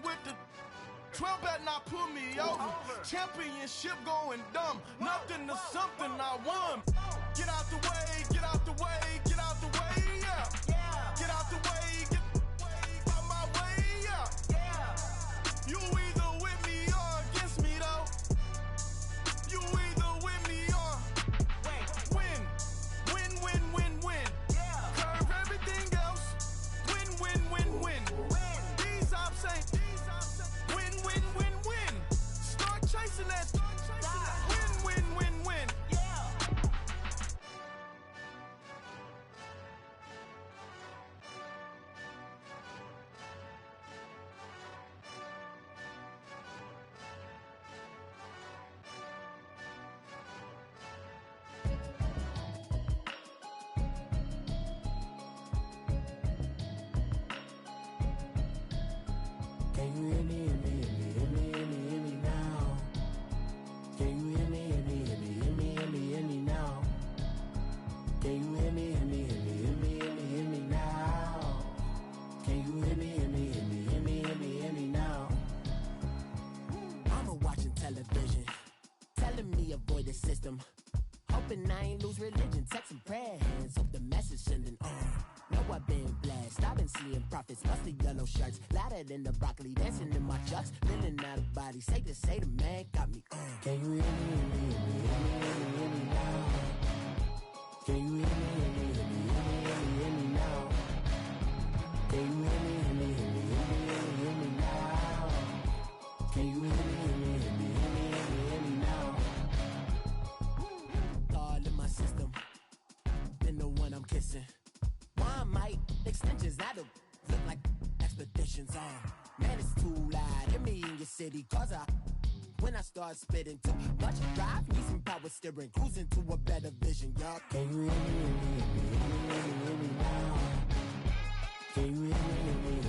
with the 12 better not pull me over. Championship going dumb. Nothing to something I won. Get out the way, get out the way, get out the way, yeah. Get out the way, get out my way, yeah. You either with me or against me though. You either with me or win. Win, win, win, win. Curve everything else. Win, win, win, win. These ops ain't. Win, win, win, win. Start chasing that. Win, win, win, win. Can you hear me, hear me, hear me, hear me, hear me, hear me now? Can you hear me, hear me, hear me, hear me, hear me, hear me now? Can you hear me, hear me, hear me, hear me, hear me, hear me now? Can you hear me, hear me, hear me, hear me, hear me, hear me now? Mama watching television, telling me avoid the system. Hoping I ain't lose religion, texting prayer hands, hope the message sending on. Know I've been blessed, I've been seeing prophets, mustard yellow shirts, louder than the broccoli, dancing in my chucks, feeling out of body, say to say the man got me on. Can you hear me, hear me, hear me, hear me, hear me, hear me now? Can you hear me, hear me, hear me, hear me, hear me, hear me now? Can you hear me, hear me, hear me, hear me, hear me, hear me now? Can you hear me, hear me, hear me, hear me, hear me, hear me now? All in my system, been the one I'm kissing. Why might extensions out of look like expeditions on? Man, it's too loud. Hear me in your city, cause when I start spitting too much drive, need some power steering, cruising to a better vision, y'all. Can you hear me, hear me, hear me, hear me, hear me, hear me now? Can you hear me, hear me,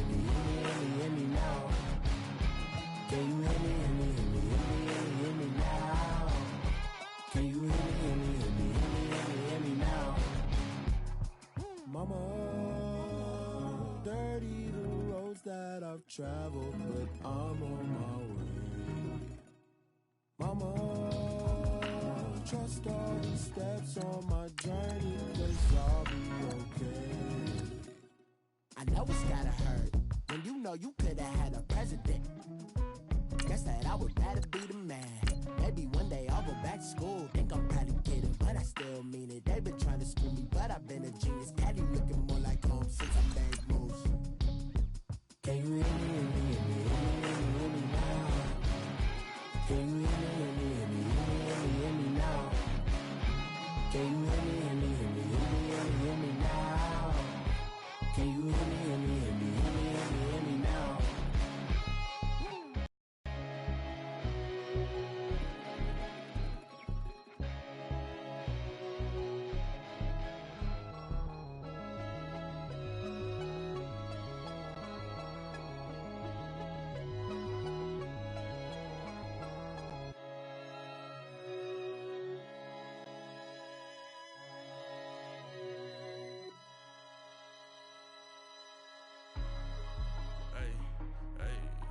hear me, hear me, hear me, hear me now? Can you hear me, hear me, hear me, hear me, hear me, hear me now? Can you hear me, hear me, hear me, hear me, hear me, hear me now? Mama, dirty the roads that I've traveled, but I'm on my way. Mama, trust all the steps on my journey, 'cause I'll be okay. I know it's gotta hurt when you know you could've had a president. Guess that I would rather be the man. Maybe one day I'll go back to school. Think I'm probably kidding, but I still mean it. They've been trying to screw me, but I've been a genius. Daddy looking more like home since I made moves. Can you hear me, hear me, hear me, hear me, hear me, hear me now? Can you hear me, hear me, hear me, hear me, hear me, hear me now? Can you hear me, hear me, hear me, hear me, hear me, hear me now? Can you hear me, hear me, hear me, hear me, hear me, hear me now?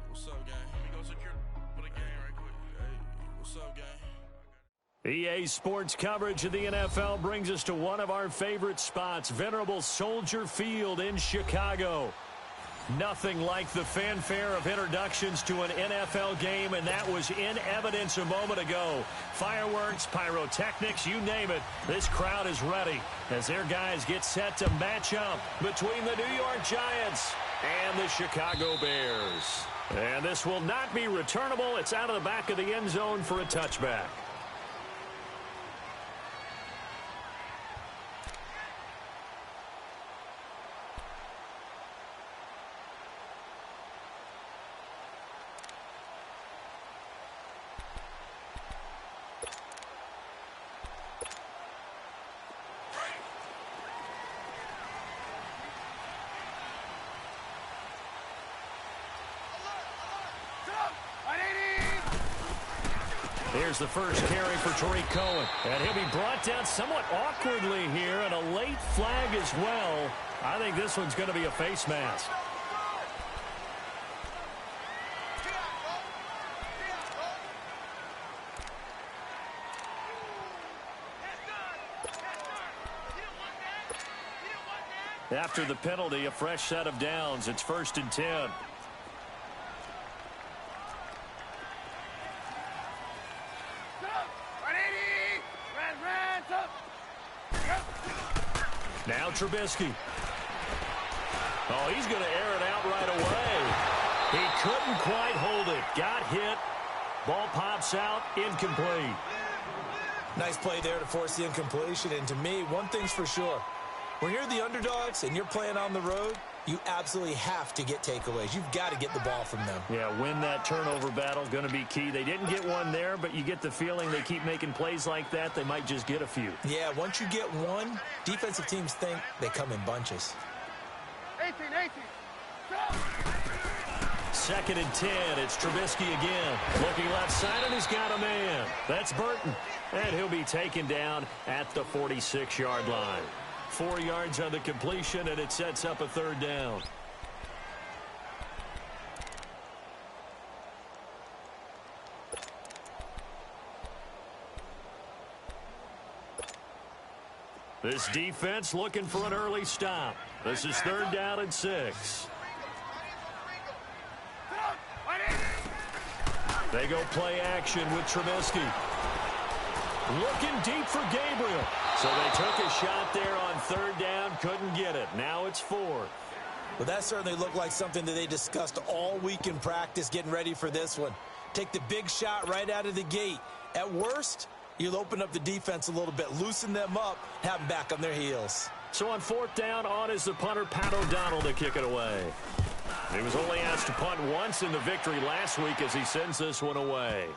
What's up, gang? Let me go secure for the game right quick. Hey, what's up, gang? EA Sports coverage of the NFL brings us to one of our favorite spots, venerable Soldier Field in Chicago. Nothing like the fanfare of introductions to an NFL game, and that was in evidence a moment ago. Fireworks, pyrotechnics, you name it. This crowd is ready as their guys get set to match up between the New York Giants and the Chicago Bears. And this will not be returnable. It's out of the back of the end zone for a touchback. Here's the first carry for Tariq Cohen. And he'll be brought down somewhat awkwardly here, and a late flag as well. I think this one's going to be a face mask. After the penalty, a fresh set of downs. It's 1st and 10. Now Trubisky. Oh, he's going to air it out right away. He couldn't quite hold it. Got hit. Ball pops out. Incomplete. Nice play there to force the incompletion. And to me, one thing's for sure. When you're the underdogs and you're playing on the road, you absolutely have to get takeaways. You've got to get the ball from them. Yeah, win that turnover battle, going to be key. They didn't get one there, but you get the feeling they keep making plays like that, they might just get a few. Yeah, once you get one, defensive teams think they come in bunches. 18. 2nd and 10. It's Trubisky again. Looking left side, and he's got a man. That's Burton. And he'll be taken down at the 46-yard line. 4 yards on the completion, and it sets up a 3rd down. This defense looking for an early stop. This is 3rd down and 6. They go play action with Trubisky. Looking deep for Gabriel. So they took a shot there on 3rd down, couldn't get it. Now it's 4th. Well, that certainly looked like something that they discussed all week in practice, getting ready for this one. Take the big shot right out of the gate. At worst, you'll open up the defense a little bit, loosen them up, have them back on their heels. So on 4th down, on is the punter, Pat O'Donnell, to kick it away. He was only asked to punt once in the victory last week as he sends this one away.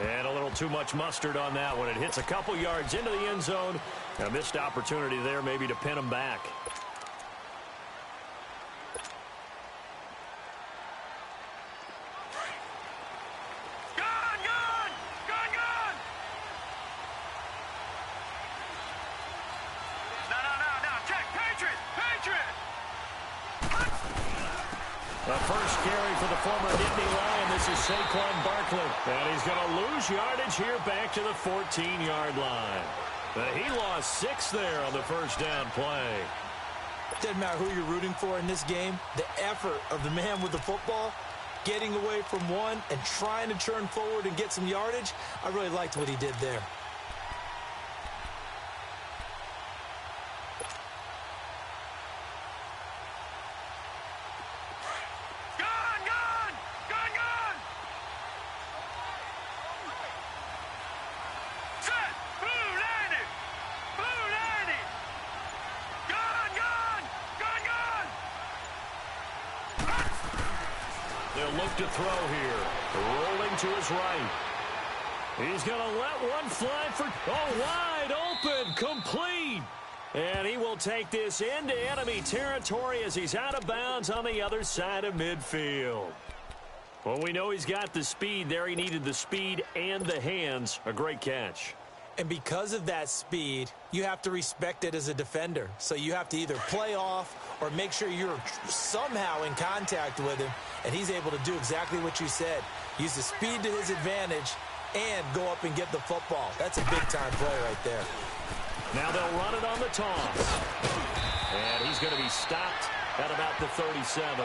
And a little too much mustard on that one. It hits a couple yards into the end zone. A missed opportunity there maybe to pin him back. The first carry for the former Nittany Lion. This is Saquon Barkley. And he's going to lose yardage here back to the 14-yard line. He lost 6 there on the first down play. Doesn't matter who you're rooting for in this game. The effort of the man with the football, getting away from one and trying to turn forward and get some yardage, I really liked what he did there. Look to throw here. Rolling to his right. He's going to let one fly for... wide open. Complete. And he will take this into enemy territory as he's out of bounds on the other side of midfield. Well, we know he's got the speed there. He needed the speed and the hands. A great catch. And because of that speed, you have to respect it as a defender. So you have to either play off or make sure you're somehow in contact with him, and he's able to do exactly what you said. Use the speed to his advantage and go up and get the football. That's a big-time play right there. Now they'll run it on the toss. And he's going to be stopped at about the 37.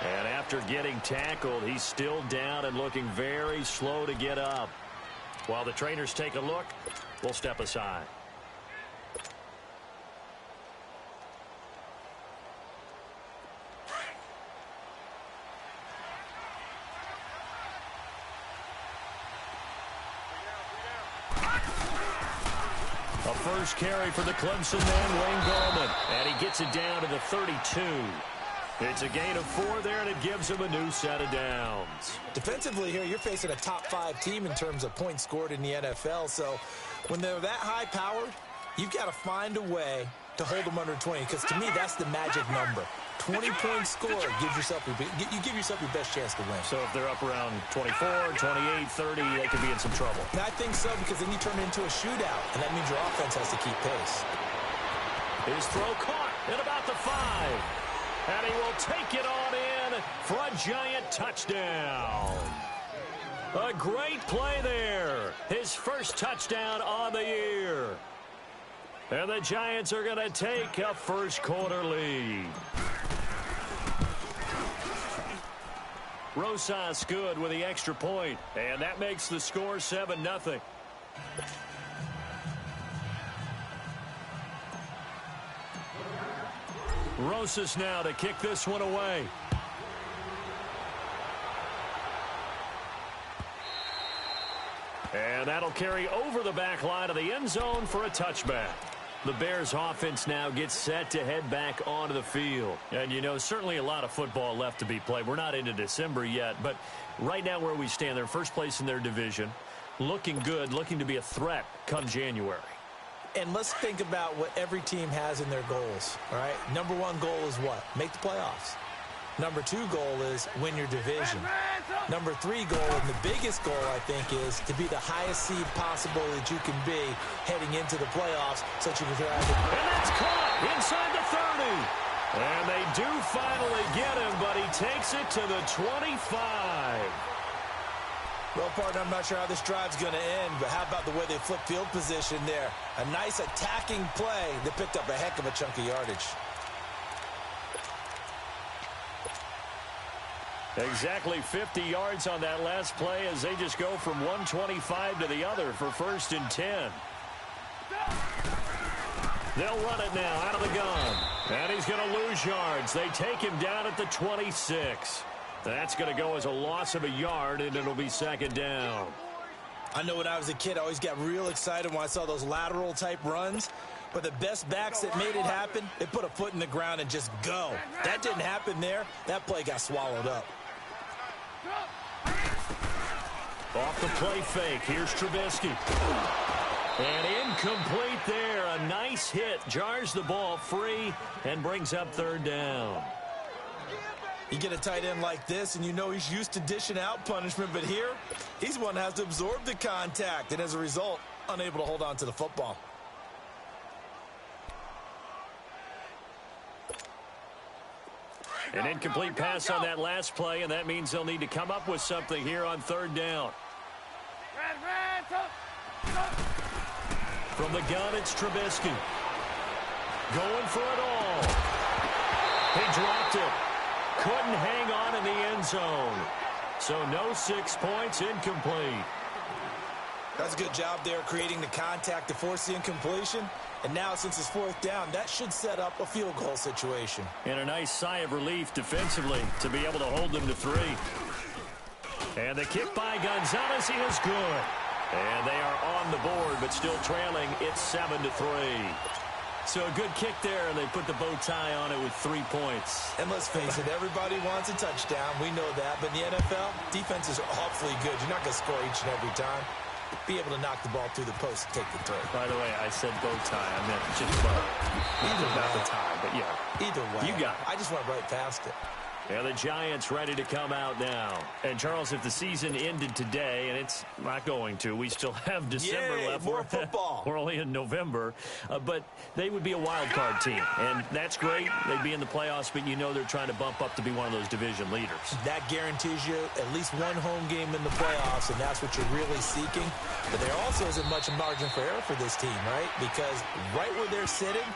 And after getting tackled, he's still down and looking very slow to get up. While the trainers take a look, we'll step aside. A first carry for the Clemson man, Wayne Gallman. And he gets it down to the 32. It's a gain of 4 there, and it gives him a new set of downs. Defensively here, you're facing a top-5 team in terms of points scored in the NFL. So when they're that high-powered, you've got to find a way to hold them under 20. Because to me, that's the magic number. 20-point score gives yourself you give yourself your best chance to win. So if they're up around 24, 28, 30, they could be in some trouble. And I think so, because then you turn it into a shootout, and that means your offense has to keep pace. His throw caught at about the 5. And he will take it on in for a giant touchdown. A great play there. His first touchdown on the year. And the Giants are going to take a first quarter lead. Rosas good with the extra point, and that makes the score 7-0. Rosas now to kick this one away. And that'll carry over the back line of the end zone for a touchback. The Bears offense now gets set to head back onto the field. And, you know, certainly a lot of football left to be played. We're not into December yet, but right now where we stand, they're first place in their division, looking good, looking to be a threat come January. And let's think about what every team has in their goals, all right? Number one goal is what? Make the playoffs. Number two goal is win your division. Number three goal, and the biggest goal, I think, is to be the highest seed possible that you can be heading into the playoffs so that you can try to... And that's caught inside the 30. And they do finally get him, but he takes it to the 25. Well, partner, I'm not sure how this drive's going to end, but how about the way they flip field position there? A nice attacking play that picked up a heck of a chunk of yardage. Exactly 50 yards on that last play as they just go from 125 to the other for 1st and 10. They'll run it now out of the gun. And he's going to lose yards. They take him down at the 26. That's going to go as a loss of a yard, and it'll be 2nd down. I know when I was a kid, I always got real excited when I saw those lateral-type runs. But the best backs that made it happen, they put a foot in the ground and just go. That didn't happen there. That play got swallowed up. Off the play fake. Here's Trubisky. And incomplete there. A nice hit. Jars the ball free and brings up 3rd down. You get a tight end like this, and you know he's used to dishing out punishment. But here, he's one that has to absorb the contact. And as a result, unable to hold on to the football. An incomplete pass on that last play, and that means they'll need to come up with something here on 3rd down. From the gun, it's Trubisky. Going for it all. He dropped it. Couldn't hang on in the end zone. So no 6 points, incomplete. That's a good job there creating the contact to force the incompletion. And now, since it's 4th down, that should set up a field goal situation. And a nice sigh of relief defensively to be able to hold them to 3. And the kick by Gonzalez is good. And they are on the board, but still trailing. It's 7-3. So a good kick there, and they put the bow tie on it with 3 points. And let's face it, everybody wants a touchdown. We know that. But in the NFL, defenses are awfully good. You're not going to score each and every time. Be able to knock the ball through the post and take the throw. By the way, I said bow tie. I meant just bow. Either about way. the tie, but yeah. Either way. You got it. I just went right past it. And the Giants ready to come out now. And, Charles, if the season ended today, and it's not going to, we still have December Yay, left. more football. We're only in November. But they would be a wild card team. And that's great. They'd be in the playoffs, but you know they're trying to bump up to be one of those division leaders. That guarantees you at least one home game in the playoffs, and that's what you're really seeking. But there also isn't much margin for error for this team, right? Because right where they're sitting,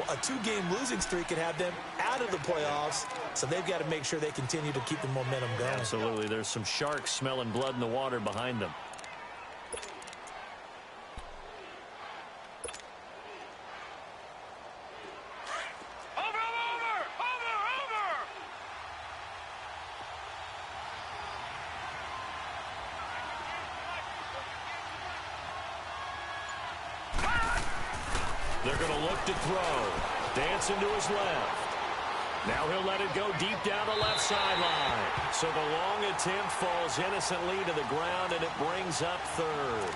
a 2-game losing streak could have them out of the playoffs, so they've got to make sure they continue to keep the momentum going. Absolutely. There's some sharks smelling blood in the water behind them. They're going to look to throw. Dancing to his left. Now he'll let it go deep down the left sideline. So the long attempt falls innocently to the ground, and it brings up 3rd.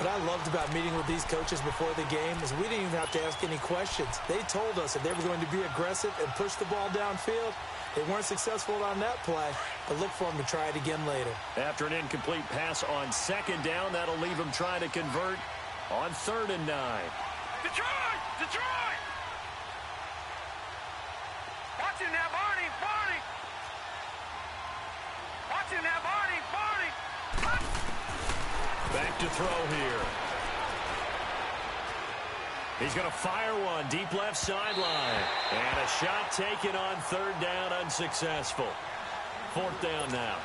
What I loved about meeting with these coaches before the game is we didn't even have to ask any questions. They told us that they were going to be aggressive and push the ball downfield. They weren't successful on that play, but look for them to try it again later. After an incomplete pass on 2nd down, that'll leave them trying to convert on 3rd and 9. Detroit! Detroit! Watch him now, Barney! Barney! Watch him now, Barney! Barney! Back to throw here. He's going to fire one deep left sideline. And a shot taken on third down, unsuccessful. Fourth down now.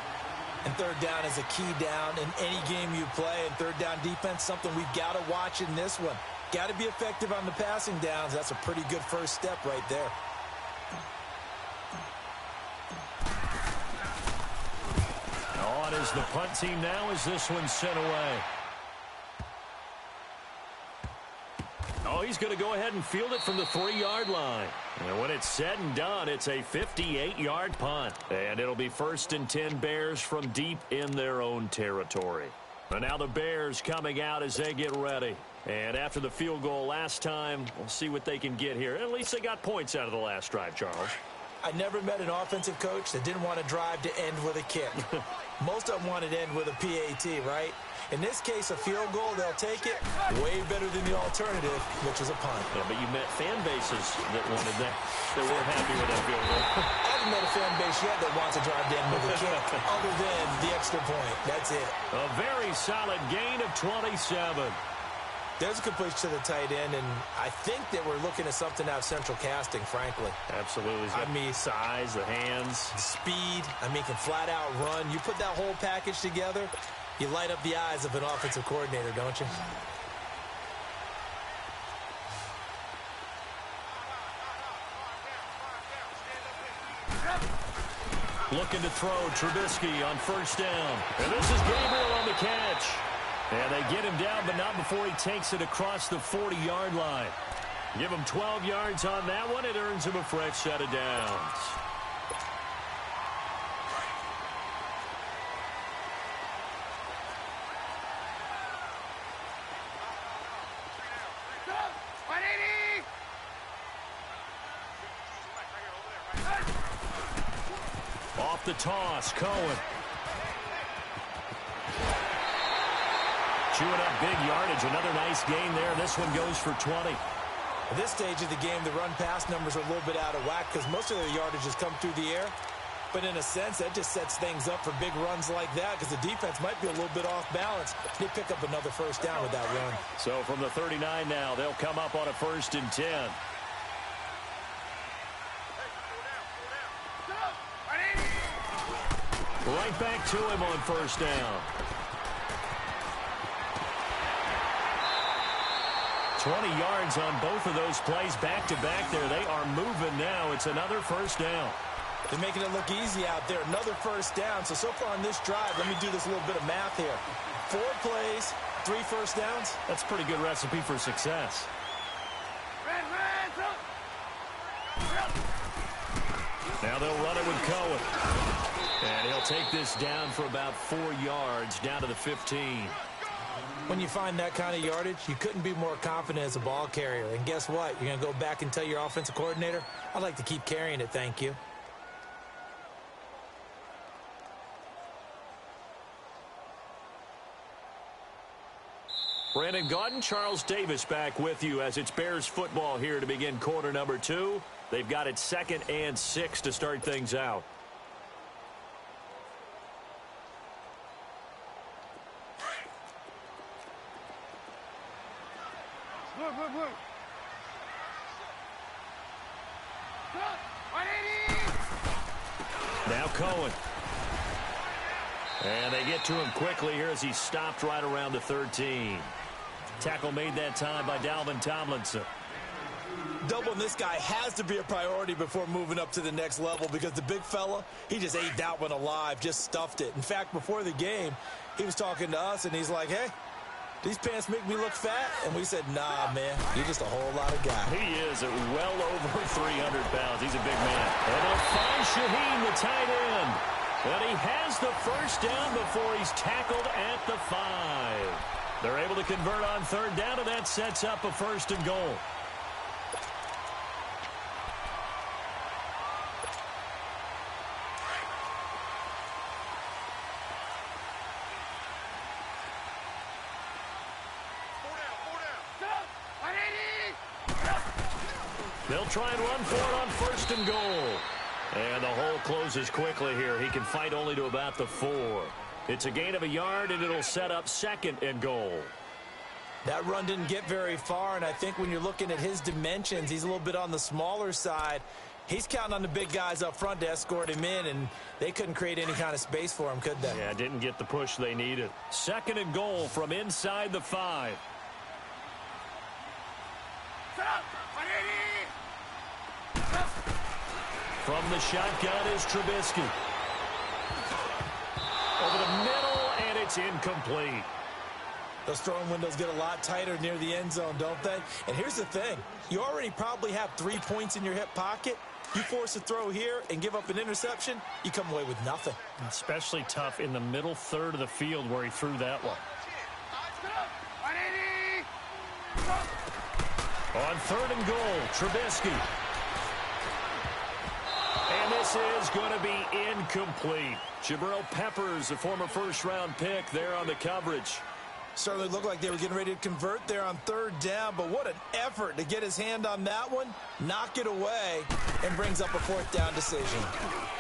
And third down is a key down in any game you play. And third down defense, something we've got to watch in this one. Got to be effective on the passing downs. That's a pretty good first step right there. On is the punt team now as this one's sent away. Oh, he's going to go ahead and field it from the 3-yard line. And when it's said and done, it's a 58-yard punt. And it'll be 1st and 10 Bears from deep in their own territory. And now the Bears coming out as they get ready. And after the field goal last time, we'll see what they can get here. At least they got points out of the last drive, Charles. I never met an offensive coach that didn't want to drive to end with a kick. Most of them wanted to end with a PAT, right? In this case, a field goal, they'll take it. Way better than the alternative, which is a punt. Yeah, but you met fan bases that wanted that. They weren't happy with that field goal. I haven't met a fan base yet that wants to drive to end with a kick, other than the extra point. That's it. A very solid gain of 27. There's a completion to the tight end, and I think that we're looking at something out of central casting, frankly. Absolutely. I mean, size, the hands. Speed. I mean, can flat out run. You put that whole package together, you light up the eyes of an offensive coordinator, don't you? Looking to throw Trubisky on first down. And this is Gabriel on the catch. And they get him down, but not before he takes it across the 40-yard line. Give him 12 yards on that one. It earns him a fresh set of downs. Off the toss, Cohen. Chewing up big yardage. Another nice gain there. This one goes for 20. At this stage of the game, the run-pass numbers are a little bit out of whack because most of their yardage has come through the air. But in a sense, that just sets things up for big runs like that because the defense might be a little bit off balance. They pick up another first down with that run. So from the 39 now, they'll come up on a 1st and 10. Right back to him on first down. 20 yards on both of those plays back-to-back there. They are moving now. It's another first down. They're making it look easy out there. Another first down. So far on this drive, let me do this little bit of math here. 4 plays, 3 first downs. That's a pretty good recipe for success. Now they'll run it with Cohen. And he'll take this down for about 4 yards, down to the 15. When you find that kind of yardage, you couldn't be more confident as a ball carrier. And guess what? You're going to go back and tell your offensive coordinator, I'd like to keep carrying it, thank you. Brandon Gaudin, Charles Davis back with you as it's Bears football here to begin quarter number 2. They've got it 2nd and 6 to start things out. Now Cohen. And they get to him quickly here as he stopped right around the 13. Tackle made that time by Dalvin Tomlinson. Doubling this guy has to be a priority before moving up to the next level because the big fella, he just ate that one alive, just stuffed it. In fact, before the game, he was talking to us, and he's like, hey, these pants make me look fat? And we said, nah, man, you're just a whole lot of guy. He is at well over 300 pounds. He's a big man. And they'll find Shaheen, the tight end. And he has the first down before he's tackled at the 5. They're able to convert on third down, and that sets up a 1st and goal. They'll try and run for it on 1st and goal. And the hole closes quickly here. He can fight only to about the 4. It's a gain of a yard, and it'll set up 2nd and goal. That run didn't get very far, and I think when you're looking at his dimensions, he's a little bit on the smaller side. He's counting on the big guys up front to escort him in, and they couldn't create any kind of space for him, could they? Yeah, didn't get the push they needed. 2nd and goal from inside the 5. From the shotgun is Trubisky. Over the middle, and it's incomplete. Those throwing windows get a lot tighter near the end zone, don't they? And here's the thing. You already probably have 3 points in your hip pocket. You force a throw here and give up an interception, you come away with nothing. Especially tough in the middle third of the field where he threw that one. On 3rd and goal, Trubisky. And this is going to be incomplete. Jabril Peppers, a former first-round pick, there on the coverage. Certainly looked like they were getting ready to convert there on 3rd down, but what an effort to get his hand on that one, knock it away, and brings up a 4th down decision.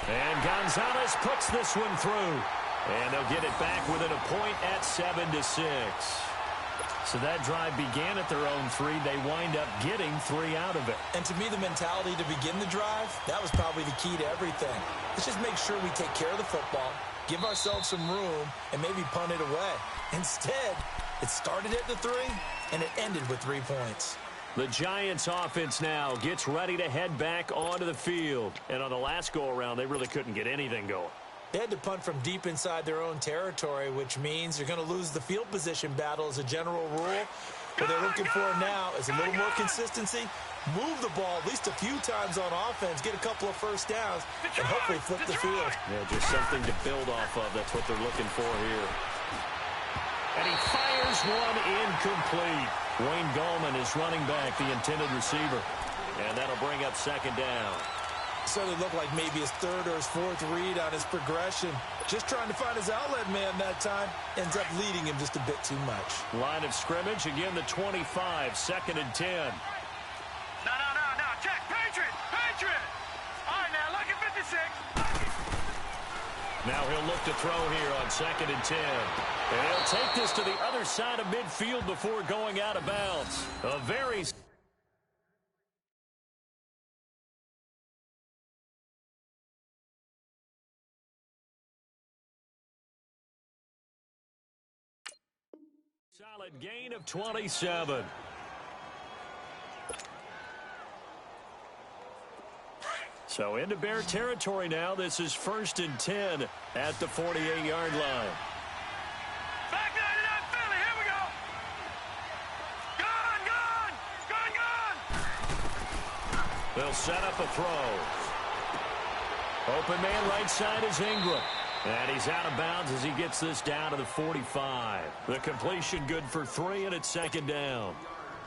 And Gonzalez puts this one through. And they'll get it back within a point at 7-6. So that drive began at their own 3. They wind up getting 3 out of it. And to me, the mentality to begin the drive, that was probably the key to everything. Let's just make sure we take care of the football, give ourselves some room, and maybe punt it away. Instead, it started at the 3, and it ended with 3 points. The Giants offense now gets ready to head back onto the field. And on the last go-around, they really couldn't get anything going. They had to punt from deep inside their own territory, which means you're going to lose the field position battle as a general rule. What they're looking for now is a little more consistency, move the ball at least a few times on offense, get a couple of first downs, and hopefully flip the field. Yeah, just something to build off of. That's what they're looking for here. And he fires one incomplete. Wayne Gallman is running back, the intended receiver. And that'll bring up 2nd down. Certainly looked like maybe his 3rd or his 4th read on his progression. Just trying to find his outlet man that time. Ends up leading him just a bit too much. Line of scrimmage, again the 25, 2nd and 10. No. Check. Patriot. All right, now, look at 56. Now he'll look to throw here on 2nd and 10. And he'll take this to the other side of midfield before going out of bounds. A very... solid gain of 27. So into Bear territory now. This is 1st and 10 at the 48-yard line. Back 99, Philly, here we go. Gone. They'll set up a throw. Open man right side is Ingram. And he's out of bounds as he gets this down to the 45. The completion good for 3, and it's 2nd down.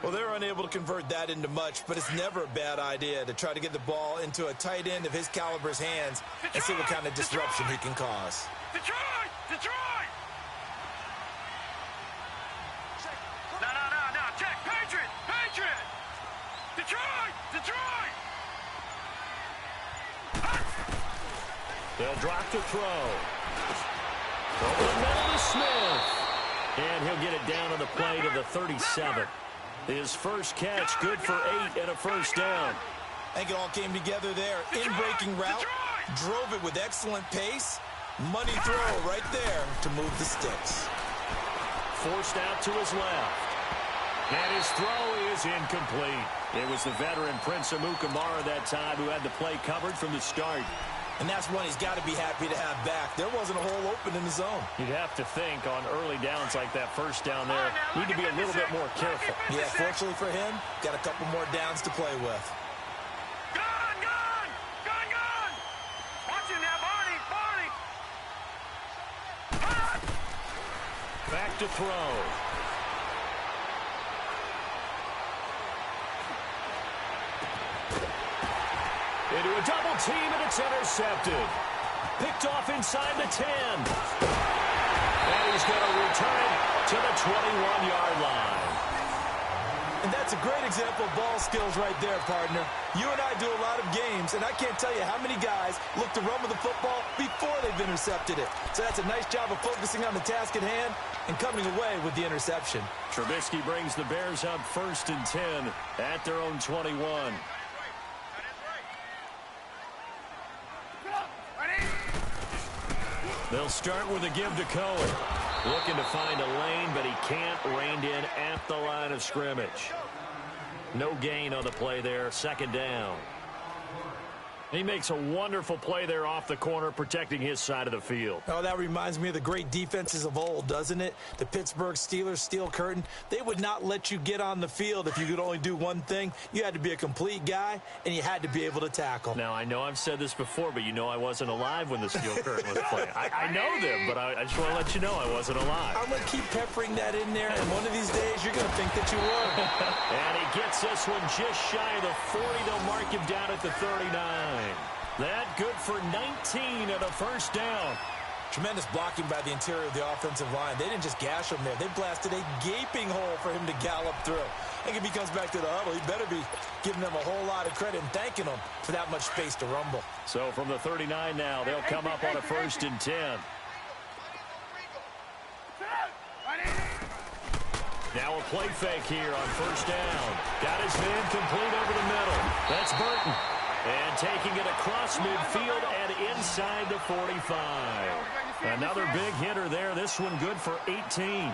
Well, they're unable to convert that into much, but it's never a bad idea to try to get the ball into a tight end of his caliber's hands and see what kind of disruption he can cause. Detroit! No. Check. Patriot! Detroit! They'll drop the throw. Over the middle to Smith. And he'll get it down on the play to the 37. His first catch, good for 8 and a 1st down. I think it all came together there. In-breaking route, drove it with excellent pace. Money throw right there to move the sticks. Forced out to his left. And his throw is incomplete. It was the veteran Prince Amukamara that time who had the play covered from the start. And that's one he's got to be happy to have back. There wasn't a hole open in the zone. You'd have to think on early downs like that 1st down there, need to be a little bit more careful. Yeah, fortunately for him, got a couple more downs to play with. Gone! Watch him now, Barney! Back to throw. Into a double team, and it's intercepted. Picked off inside the 10. And he's going to return it to the 21-yard line. And that's a great example of ball skills right there, partner. You and I do a lot of games, and I can't tell you how many guys look to run with the football before they've intercepted it. So that's a nice job of focusing on the task at hand and coming away with the interception. Trubisky brings the Bears up 1st and 10 at their own 21. They'll start with a give to Cohen. Looking to find a lane, but he can't. Reined in at the line of scrimmage. No gain on the play there. 2nd down. He makes a wonderful play there off the corner, protecting his side of the field. Oh, that reminds me of the great defenses of old, doesn't it? The Pittsburgh Steelers, steel curtain. They would not let you get on the field if you could only do one thing. You had to be a complete guy, and you had to be able to tackle. Now, I know I've said this before, but you know I wasn't alive when the steel curtain was playing. I know them, but I just want to let you know I wasn't alive. I'm going to keep peppering that in there, and one of these days you're going to think that you were. And he gets this one just shy of the 40. They'll mark him down at the 39. That good for 19 and a 1st down. Tremendous blocking by the interior of the offensive line. They didn't just gash him there. They blasted a gaping hole for him to gallop through. I think if he comes back to the huddle, he better be giving them a whole lot of credit and thanking them for that much space to rumble. So from the 39 now, they'll come up on a 1st and 10. Now a play fake here on 1st down. Got his man complete over the middle. That's Burton. And taking it across midfield and inside the 45. Another big hitter there. This one good for 18.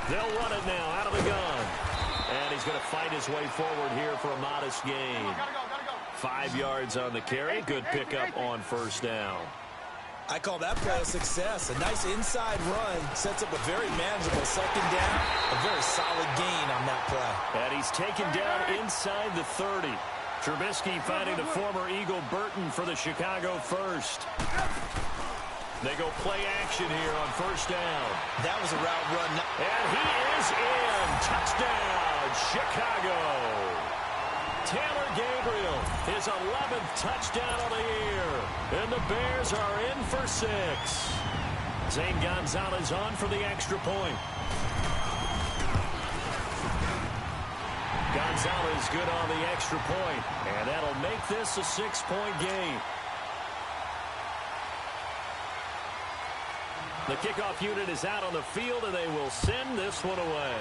They'll run it now out of the gun. And he's going to fight his way forward here for a modest gain. 5 yards on the carry. Good pickup on 1st down. I call that play a success. A nice inside run sets up a very manageable 2nd down. A very solid gain on that play. And he's taken down inside the 30. Trubisky finding the former Eagle Burton for the Chicago 1st. They go play action here on 1st down. That was a route run. And he is in. Touchdown, Chicago. Taylor Gabriel, his 11th touchdown of the year. And the Bears are in for 6. Zane Gonzalez on for the extra point. Gonzalez good on the extra point, and that'll make this a 6-point game. The kickoff unit is out on the field, and they will send this one away.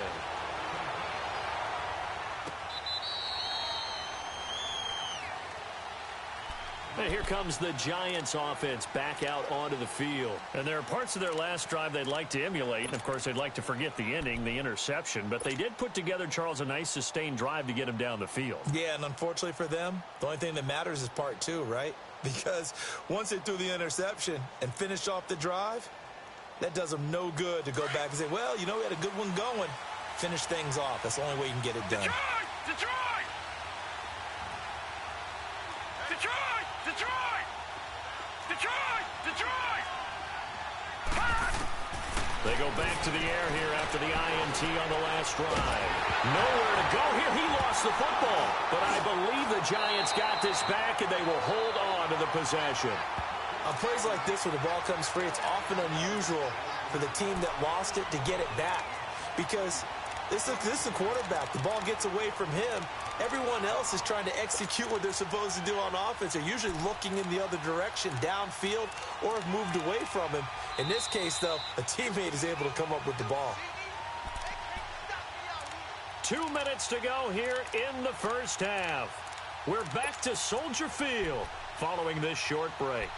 And here comes the Giants offense back out onto the field. And there are parts of their last drive they'd like to emulate. And, of course, they'd like to forget the ending, the interception. But they did put together, Charles, a nice sustained drive to get him down the field. Yeah, and unfortunately for them, the only thing that matters is part 2, right? Because once they threw the interception and finished off the drive, that does them no good to go back and say, well, you know, we had a good one going. Finish things off. That's the only way you can get it done. Detroit! They go back to the air here after the INT on the last drive. Nowhere to go here. He lost the football. But I believe the Giants got this back, and they will hold on to the possession. On plays like this where the ball comes free, it's often unusual for the team that lost it to get it back. Because this is the quarterback. The ball gets away from him. Everyone else is trying to execute what they're supposed to do on offense. They're usually looking in the other direction, downfield, or have moved away from him. In this case, though, a teammate is able to come up with the ball. 2 minutes to go here in the first half. We're back to Soldier Field following this short break.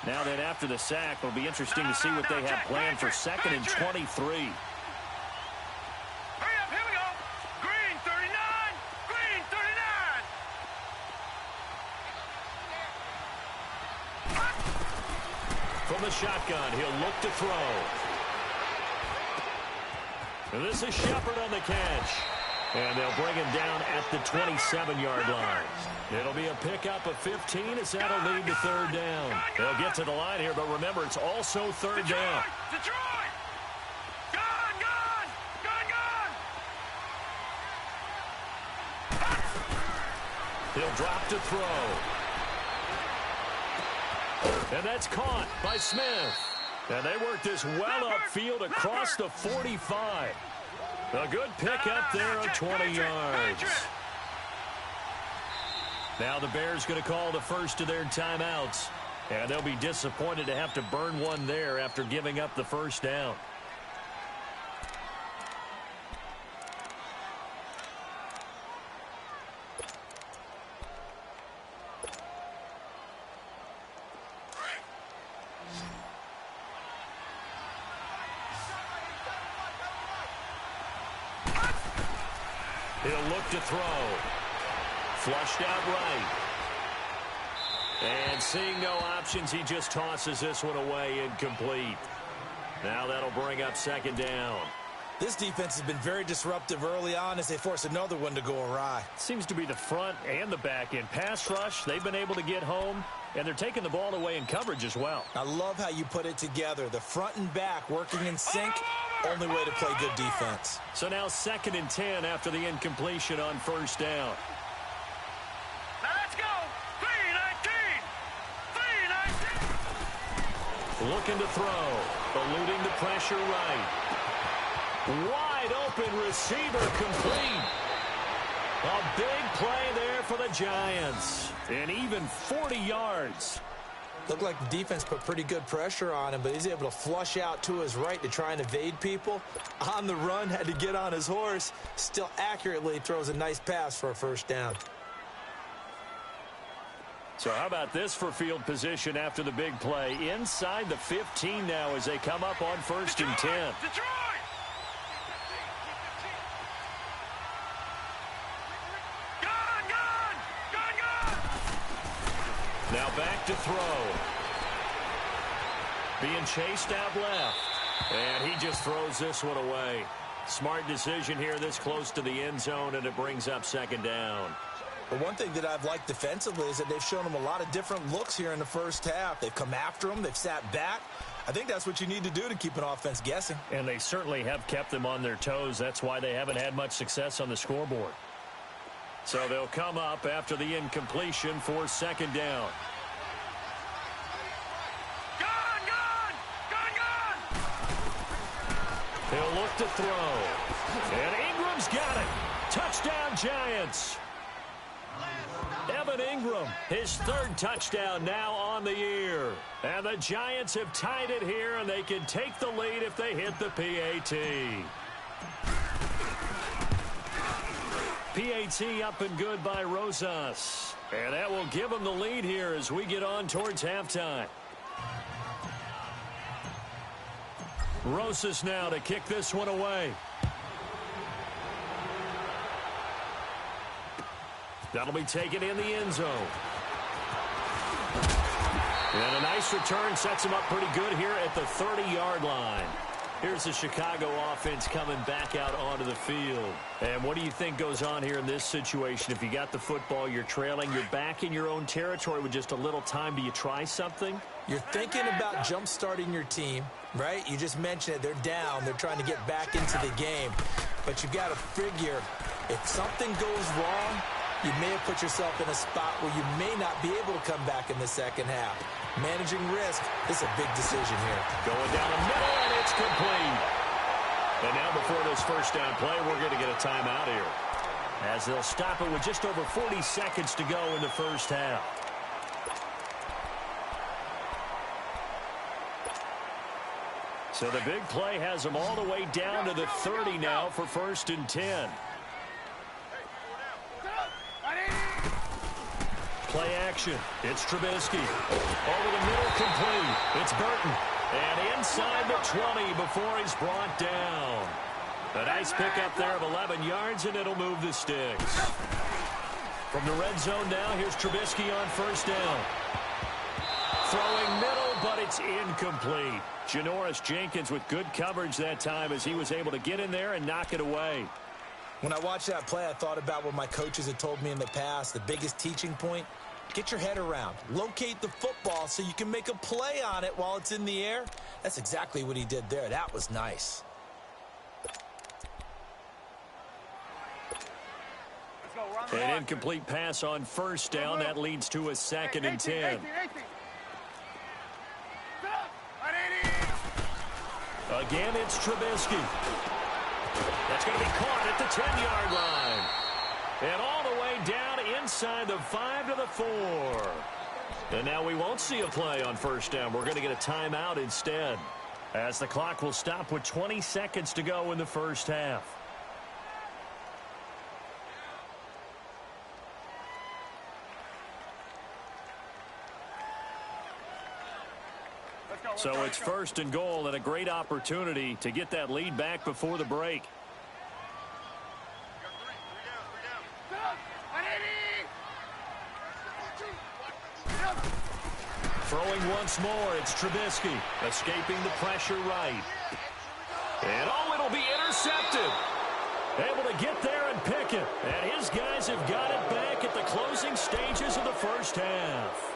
Now then, after the sack, it'll be interesting to see what they have planned for 2nd and 23. From the shotgun, he'll look to throw. And this is Shepard on the catch. And they'll bring him down at the 27-yard line. It'll be a pickup of 15 as that'll lead to 3rd down. They'll get to the line here, but remember, it's also 3rd down. Detroit! Gone! He'll drop to throw. And that's caught by Smith. And they work this well upfield across the 45. A good pickup there of 20 yards. Now the Bears going to call the first of their timeouts. And they'll be disappointed to have to burn one there after giving up the first down. He'll look to throw. Flushed out right. And seeing no options, he just tosses this one away, incomplete. Now that'll bring up second down. This defense has been very disruptive early on as they force another one to go awry. Seems to be the front and the back end. Pass rush, they've been able to get home, and they're taking the ball away in coverage as well. I love how you put it together. The front and back working in sync. Only way to play good defense. So now 2nd and 10 after the incompletion on first down. Now let's go. 3-19. Looking to throw. Eluding the pressure right. Wide open receiver complete. A big play there for the Giants. And even 40 yards. Looked like the defense put pretty good pressure on him, but he's able to flush out to his right to try and evade people. On the run, had to get on his horse. Still accurately throws a nice pass for a first down. So how about this for field position after the big play? Inside the 15 now as they come up on 1st and 10. Detroit! Now back to throw. Being chased out left. And he just throws this one away. Smart decision here this close to the end zone, and it brings up second down. But one thing that I've liked defensively is that they've shown him a lot of different looks here in the first half. They've come after him. They've sat back. I think that's what you need to do to keep an offense guessing. And they certainly have kept them on their toes. That's why they haven't had much success on the scoreboard. So they'll come up after the incompletion for second down. He'll look to throw. And Ingram's got it. Touchdown, Giants. Evan Ingram, his 3rd touchdown now on the year. And the Giants have tied it here, and they can take the lead if they hit the PAT. PAT up and good by Rosas. And that will give them the lead here as we get on towards halftime. Rosas now to kick this one away. That'll be taken in the end zone. And a nice return sets him up pretty good here at the 30-yard line. Here's the Chicago offense coming back out onto the field. And what do you think goes on here in this situation? If you got the football, you're trailing, you're back in your own territory with just a little time. Do you try something? You're thinking about jump-starting your team, right? You just mentioned it. They're down. They're trying to get back into the game. But you've got to figure if something goes wrong, you may have put yourself in a spot where you may not be able to come back in the second half. Managing risk is a big decision here. Going down the middle, and it's complete. And now before this first down play, we're going to get a timeout here, as they'll stop it with just over 40 seconds to go in the first half. So the big play has them all the way down to the 30 now for 1st and 10. Play action. It's Trubisky. Over the middle, complete. It's Burton. And inside the 20 before he's brought down. A nice pickup there of 11 yards, and it'll move the sticks. From the red zone now, here's Trubisky on first down. Throwing middle, but it's incomplete. Janoris Jenkins with good coverage that time as he was able to get in there and knock it away. When I watched that play, I thought about what my coaches had told me in the past. The biggest teaching point, get your head around. Locate the football so you can make a play on it while it's in the air. That's exactly what he did there. That was nice. An incomplete pass on first down. That leads to a 2nd and 10. Again, it's Trubisky. That's going to be caught at the 10-yard line. And all the way down inside the 5 to the 4. And now we won't see a play on first down. We're going to get a timeout instead, as the clock will stop with 20 seconds to go in the first half. So it's first and goal, and a great opportunity to get that lead back before the break. Throwing once more, it's Trubisky, escaping the pressure right. And it'll be intercepted. Able to get there and pick it. And his guys have got it back at the closing stages of the first half.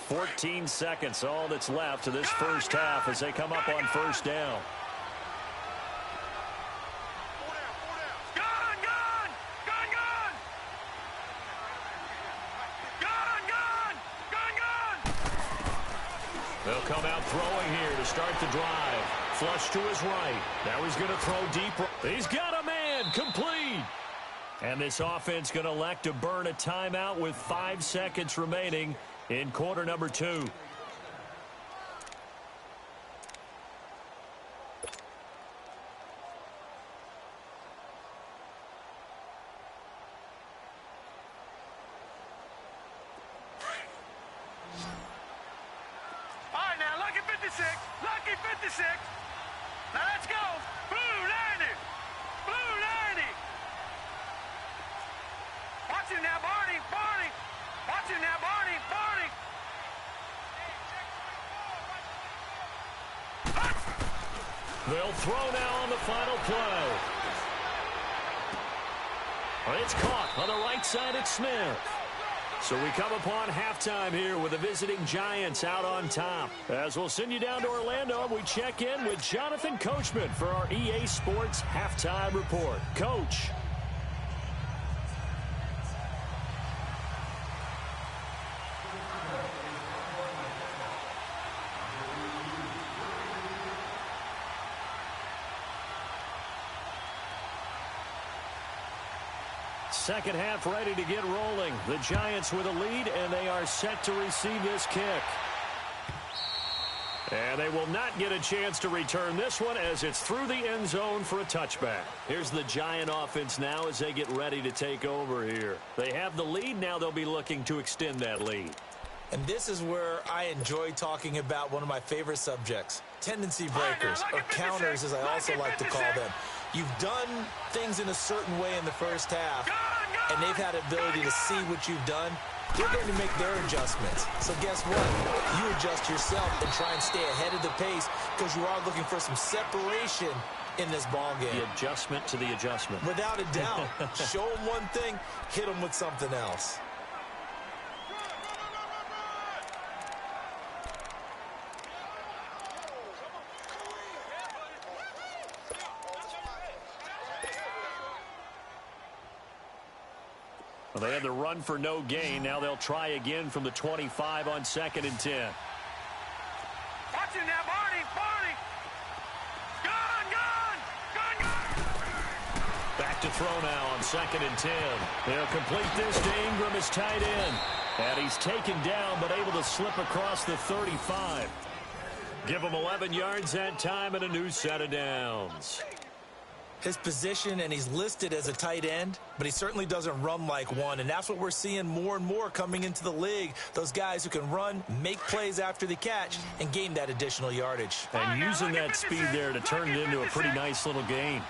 "14 seconds, all that's left to this first half as they come up on first down. They'll come out throwing here to start the drive. Flush to his right. Now he's going to throw deep. He's got a man. Complete. And this offense going to elect to burn a timeout with 5 seconds remaining in quarter number 2. All right, now, lucky 56. Lucky 56. Now, let's go. Blue 90. Blue 90. Watch him now, Barney. Barney. Watch him now, Barney. Barney. They'll throw now on the final play. It's caught on the right side at Smith. So we come upon halftime here with the visiting Giants out on top. As we'll send you down to Orlando, we check in with Jonathan Coachman for our EA Sports Halftime Report. Coach. Second half ready to get rolling. The Giants with a lead, and they are set to receive this kick. And they will not get a chance to return this one as it's through the end zone for a touchback. Here's the Giant offense now as they get ready to take over here. They have the lead. Now they'll be looking to extend that lead. And this is where I enjoy talking about one of my favorite subjects, tendency breakers, or counters as I also like to call them. You've done things in a certain way in the first half, and they've had ability to see what you've done. They're going to make their adjustments. So guess what? You adjust yourself and try and stay ahead of the pace because you are looking for some separation in this ball game. The adjustment to the adjustment. Without a doubt. Show them one thing, hit them with something else. Well, they had the run for no gain. Now they'll try again from the 25 on 2nd and 10. Watch him now, Barney. Barney. Gun. Back to throw now on 2nd and 10. They'll complete this to Ingram as tight end. And he's taken down but able to slip across the 35. Give him 11 yards that time and a new set of downs. His position, and he's listed as a tight end, but he certainly doesn't run like one, and that's what we're seeing more and more coming into the league. Those guys who can run, make plays after the catch, and gain that additional yardage. And using that speed there to turn it into a pretty nice little gain.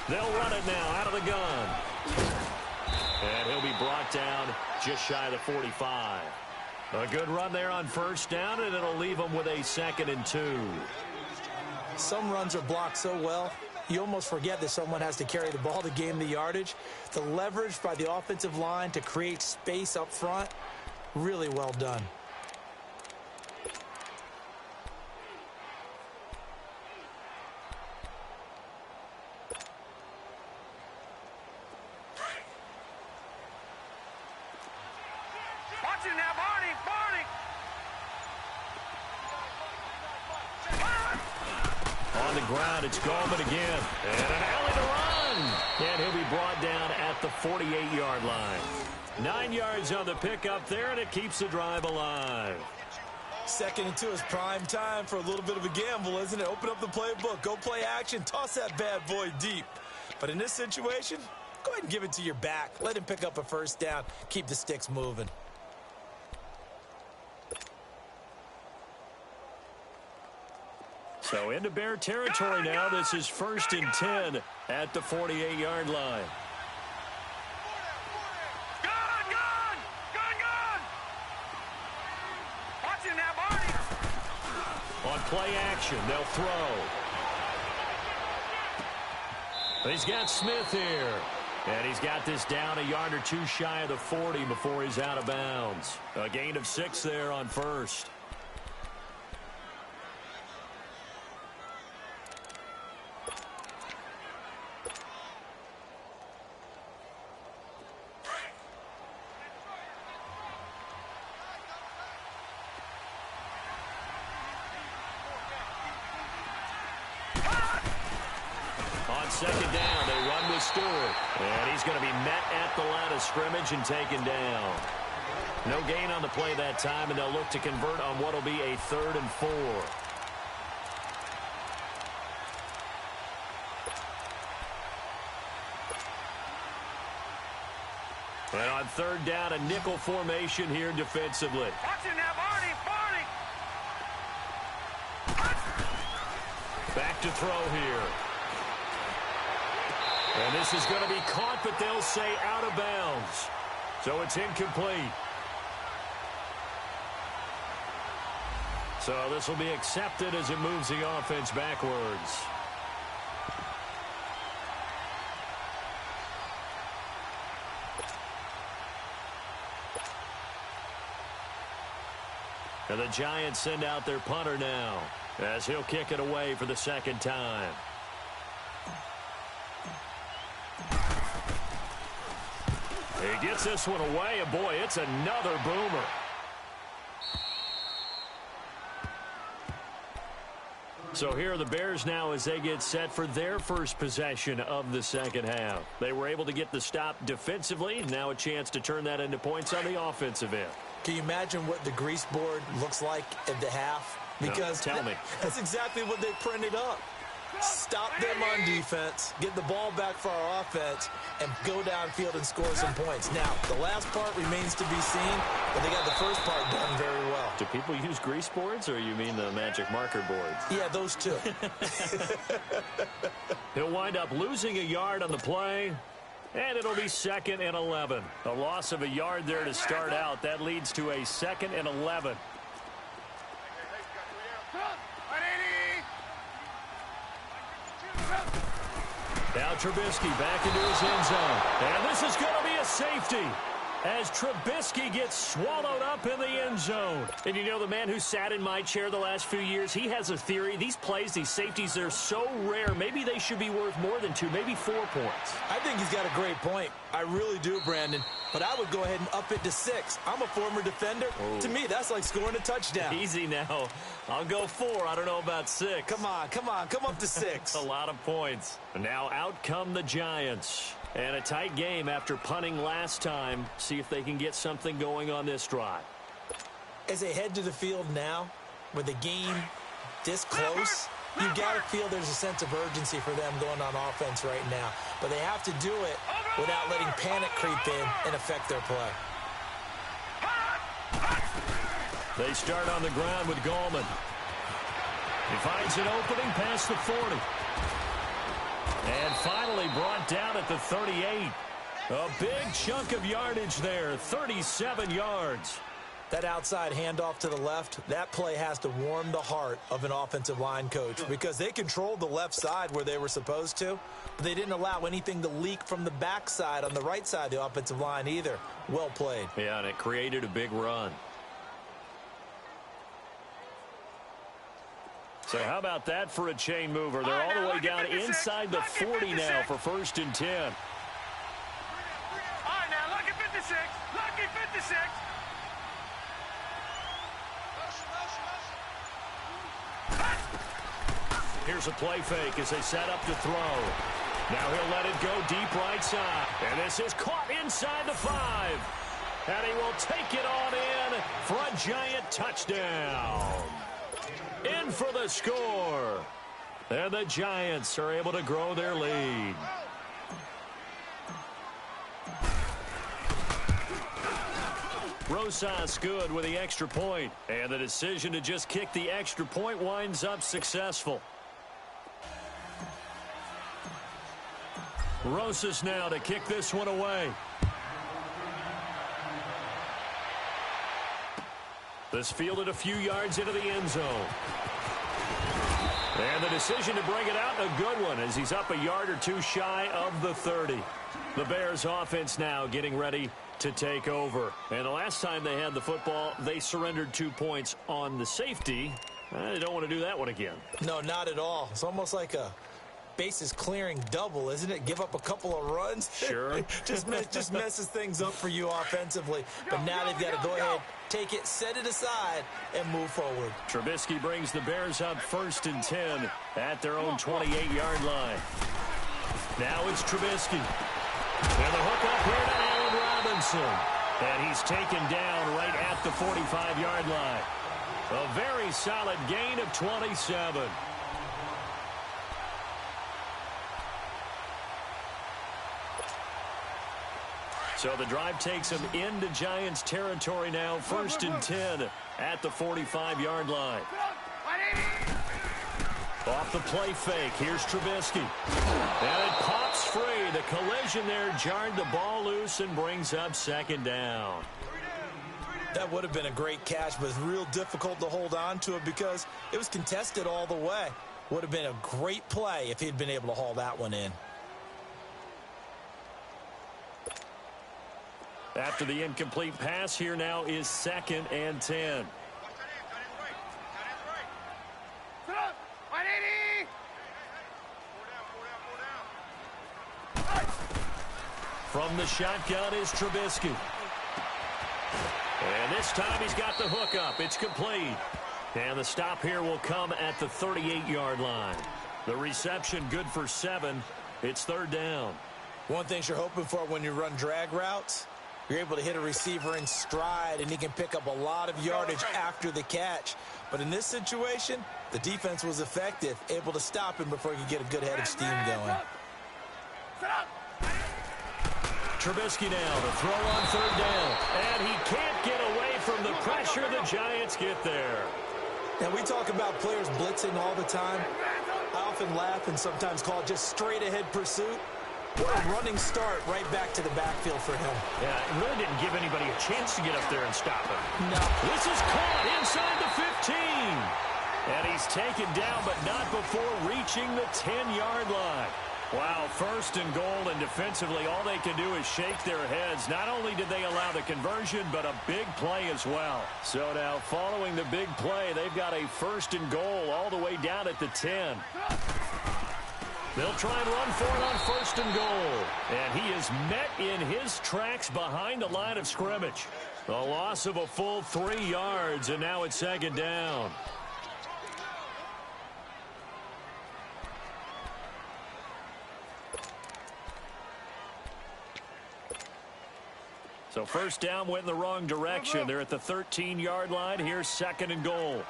They'll run it now out of the gun. And he'll be brought down just shy of the 45. A good run there on first down, and it'll leave him with a 2nd and 2. Some runs are blocked so well, you almost forget that someone has to carry the ball to gain the yardage. The leverage by the offensive line to create space up front, really well done. Watch him now, Barney. Barney. the ground. It's Gallman again. And an alley to run. And he'll be brought down at the 48-yard line. 9 yards on the pickup there, and it keeps the drive alive. Second and 2 is prime time for a little bit of a gamble, isn't it? Open up the playbook, go play action, toss that bad boy deep. But in this situation, go ahead and give it to your back. Let him pick up a first down. Keep the sticks moving. So into Bear territory now. This is 1st and 10 at the 48-yard line. On play action, they'll throw. He's got Smith here. And he's got this down a yard or two shy of the 40 before he's out of bounds. A gain of 6 there on first. Second down, they run with Stewart. And he's going to be met at the line of scrimmage and taken down. No gain on the play that time, and they'll look to convert on what will be a 3rd and 4. And on 3rd down, a nickel formation here defensively. Watch it now, Barney. Back to throw here. And this is going to be caught, but they'll say out of bounds. So it's incomplete. So this will be accepted as it moves the offense backwards. And the Giants send out their punter now as he'll kick it away for the second time. He gets this one away, and boy, it's another boomer. So here are the Bears now as they get set for their first possession of the second half. They were able to get the stop defensively. Now a chance to turn that into points on the offensive end. Can you imagine what the grease board looks like at the half? Because no, tell me. That's exactly what they printed up. Stop them on defense, get the ball back for our offense, and go downfield and score some points. Now, the last part remains to be seen, but they got the first part done very well. Do people use grease boards, or you mean the magic marker boards? Yeah, those two. He'll wind up losing a yard on the play, and it'll be 2nd and 11. A loss of a yard there to start out. That leads to a 2nd and 11. Now Trubisky back into his end zone. And this is going to be a safety as Trubisky gets swallowed up in the end zone. And you know, the man who sat in my chair the last few years, he has a theory. These plays, these safeties, they're so rare. Maybe they should be worth more than 2, maybe 4 points. I think he's got a great point. I really do, Brandon. But I would go ahead and up it to 6. I'm a former defender. Oh. To me, that's like scoring a touchdown. Easy now. I'll go 4. I don't know about 6. Come on. Come up to 6. A lot of points. Now out come the Giants. And a tight game after punting last time. See if they can get something going on this drive. As they head to the field now, with the game this close, you got to feel there's a sense of urgency for them going on offense right now. But they have to do it without letting panic creep in and affect their play. They start on the ground with Gallman. He finds an opening past the 40. And finally brought down at the 38. A big chunk of yardage there, 37 yards. That outside handoff to the left, that play has to warm the heart of an offensive line coach because they controlled the left side where they were supposed to, but they didn't allow anything to leak from the backside on the right side of the offensive line either. Well played. Yeah, and it created a big run. So how about that for a chain mover? They're all the way down inside the 40 now for 1st and 10. All right, now, lucky 56. Lucky 56. Here's a play fake as they set up to throw. Now he'll let it go deep right side. And this is caught inside the 5. And he will take it on in for a giant touchdown. In for the score. And the Giants are able to grow their lead. Rosas good with the extra point. And the decision to just kick the extra point winds up successful. Rosas now to kick this one away. This fielded a few yards into the end zone. And the decision to bring it out, a good one, as he's up a yard or two shy of the 30. The Bears offense now getting ready to take over. And the last time they had the football, they surrendered 2 points on the safety. They don't want to do that one again. No, not at all. It's almost like a bases clearing double, isn't it? Give up a couple of runs. Sure. just messes things up for you offensively. But now they've got to go ahead, take it, set it aside, and move forward. Trubisky brings the Bears up 1st and 10 at their own 28-yard line. Now it's Trubisky. And the hook up here to Allen Robinson. And he's taken down right at the 45-yard line. A very solid gain of 27. So the drive takes him into Giants territory now, 1st and 10 at the 45-yard line. Off the play fake, here's Trubisky. And it pops free. The collision there jarred the ball loose and brings up 2nd down. That would have been a great catch, but it's real difficult to hold on to it because it was contested all the way. Would have been a great play if he'd been able to haul that one in. After the incomplete pass, here now is 2nd and 10. From the shotgun is Trubisky. And this time he's got the hook up. It's complete. And the stop here will come at the 38-yard line. The reception good for 7. It's 3rd down. One thing you're hoping for when you run drag routes, you're able to hit a receiver in stride, and he can pick up a lot of yardage after the catch. But in this situation, the defense was effective, able to stop him before he could get a good head of steam going. Trubisky now to throw on 3rd down. And he can't get away from the pressure. The Giants get there. Now, we talk about players blitzing all the time. I often laugh and sometimes call it just straight-ahead pursuit. What a running start right back to the backfield for him. Yeah, it really didn't give anybody a chance to get up there and stop him. No. This is caught inside the 15. And he's taken down, but not before reaching the 10-yard line. Wow, 1st and goal, and defensively all they can do is shake their heads. Not only did they allow the conversion, but a big play as well. So now following the big play, they've got a 1st and goal all the way down at the 10. They'll try and run for it on 1st and goal. And he is met in his tracks behind the line of scrimmage. A loss of a full 3 yards, and now it's 2nd down. So 1st down went in the wrong direction. They're at the 13-yard line. Here's 2nd and goal.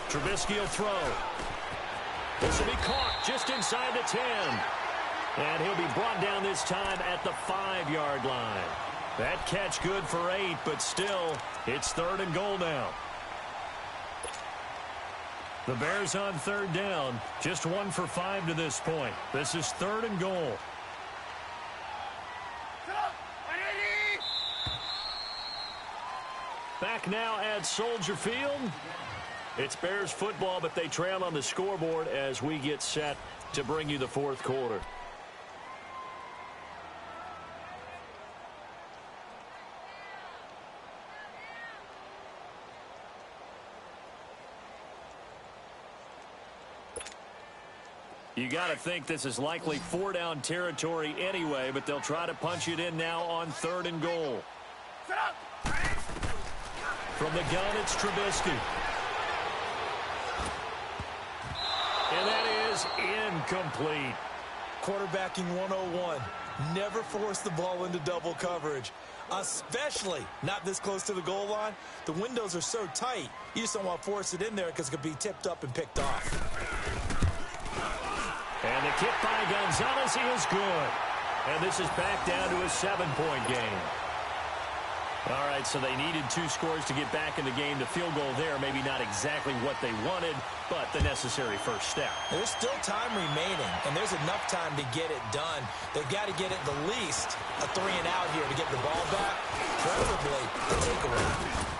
Trubisky will throw. This will be caught just inside the 10. And he'll be brought down this time at the 5-yard line. That catch good for 8, but still, it's 3rd and goal now. The Bears on 3rd down, just 1 for 5 to this point. This is 3rd and goal. Back now at Soldier Field. It's Bears football, but they trail on the scoreboard as we get set to bring you the 4th quarter. You got to think this is likely 4-down territory anyway, but they'll try to punch it in now on 3rd and goal. From the gun, it's Trubisky. And that is incomplete. Quarterbacking 101. Never force the ball into double coverage, especially not this close to the goal line. The windows are so tight, you just don't want to force it in there because it could be tipped up and picked off. And the kick by Gonzalez is good. And this is back down to a 7-point game. All right, so they needed 2 scores to get back in the game. The field goal there, maybe not exactly what they wanted, but the necessary first step. There's still time remaining, and there's enough time to get it done. They've got to get it the least a 3-and-out here to get the ball back, preferably a takeaway.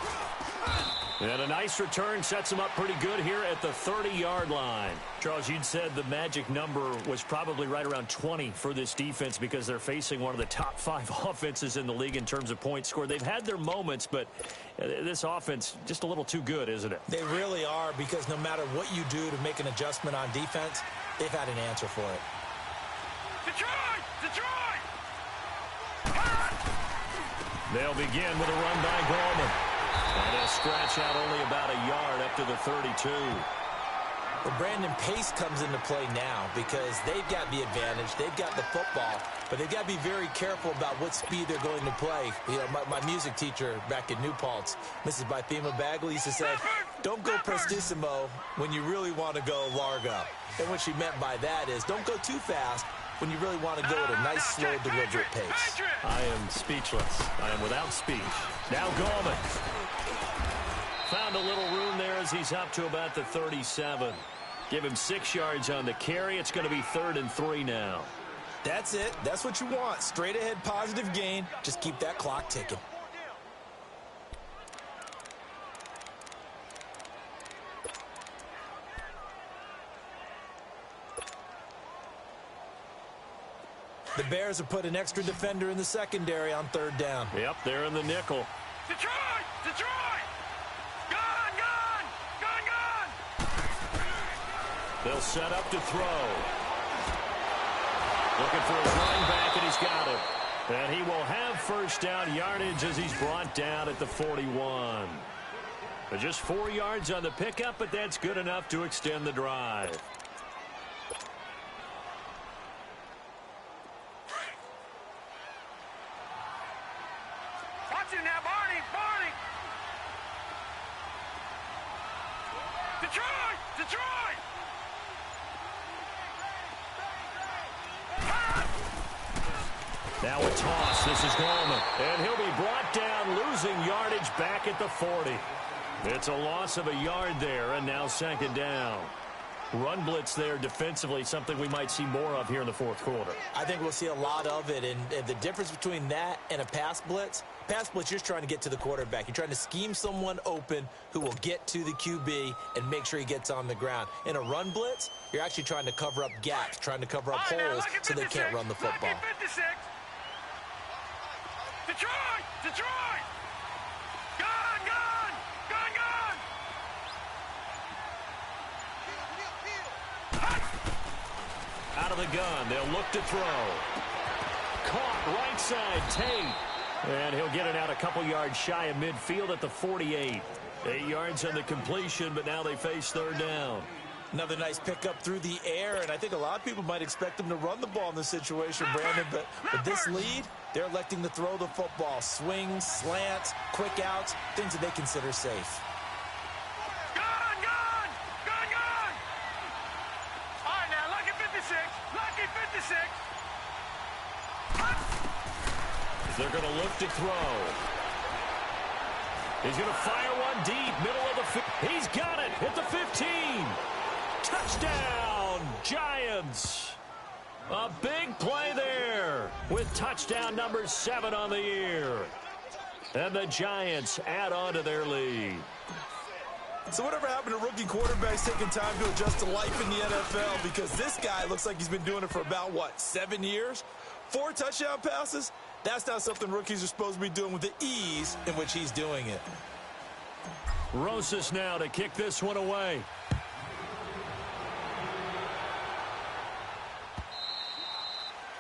And a nice return sets them up pretty good here at the 30-yard line. Charles, you'd said the magic number was probably right around 20 for this defense because they're facing one of the top 5 offenses in the league in terms of points scored. They've had their moments, but this offense just a little too good, isn't it? They really are, because no matter what you do to make an adjustment on defense, they've had an answer for it. Detroit! Detroit! They'll begin with a run by Gallman. And they'll scratch out only about a yard up to the 32. Well, Brandon, pace comes into play now because they've got the advantage. They've got the football, but they've got to be very careful about what speed they're going to play. You know, my music teacher back in New Paltz, Mrs. Bythema Bagley, used to say, don't go prestissimo when you really want to go largo. And what she meant by that is don't go too fast when you really want to go at a nice, slow, deliberate pace. I am speechless. I am without speech. Now Gallman. Found a little room there as he's up to about the 37. Give him 6 yards on the carry. It's going to be 3rd and 3 now. That's it. That's what you want. Straight ahead, positive gain. Just keep that clock ticking. The Bears have put an extra defender in the secondary on 3rd down. Yep, they're in the nickel. Detroit! Detroit! Gone! Gone! Gone! Gone! They'll set up to throw. Looking for his running back, and he's got it. And he will have first down yardage as he's brought down at the 41. But just 4 yards on the pickup, but that's good enough to extend the drive. Watch him now, Barney! Barney! Detroit! Detroit! Now a toss. This is Gallman. And he'll be brought down, losing yardage back at the 40. It's a loss of a yard there, and now 2nd down. Run blitz there defensively, something we might see more of here in the 4th quarter. I think we'll see a lot of it, and the difference between that and a pass blitz, you're just trying to get to the quarterback. You're trying to scheme someone open who will get to the QB and make sure he gets on the ground. In a run blitz, you're actually trying to cover up gaps, trying to cover up holes so they can't run the football. Detroit! Detroit! Gone! Gone! Gone! Gone! Out of the gun, they'll look to throw. Caught right side, Tate. And he'll get it out a couple yards shy of midfield at the 48. 8 yards on the completion, but now they face 3rd down. Another nice pickup through the air, and I think a lot of people might expect them to run the ball in this situation, Brandon, but with this lead, they're electing to throw the football. Swings, slants, quick outs, things that they consider safe. Gone! Gone! Gone! Gone! All right, now, lucky 56. Lucky 56. They're going to look to throw. He's going to fire one deep, middle of the field. He's got it at the 15. Touchdown, Giants. A big play there with touchdown number 7 on the year. And the Giants add on to their lead. So whatever happened to rookie quarterbacks taking time to adjust to life in the NFL? Because this guy looks like he's been doing it for about, 7 years? 4 touchdown passes? That's not something rookies are supposed to be doing with the ease in which he's doing it. Rosas now to kick this one away.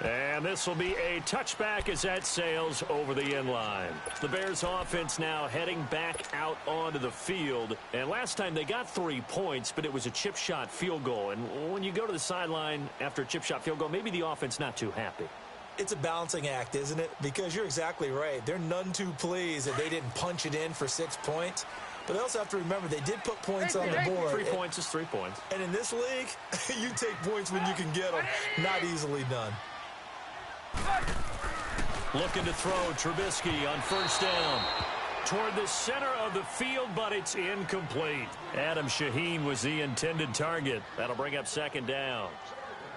And this will be a touchback as that sails over the end line. The Bears offense now heading back out onto the field. And last time they got 3 points, but it was a chip shot field goal. And when you go to the sideline after a chip shot field goal, maybe the offense not too happy. It's a balancing act, isn't it? Because you're exactly right. They're none too pleased that they didn't punch it in for 6 points. But they also have to remember they did put points on the board. 3 points is 3 points. And in this league, you take points when you can get them. Not easily done. Looking to throw Trubisky on first down. Toward the center of the field, but it's incomplete. Adam Shaheen was the intended target. That'll bring up second down.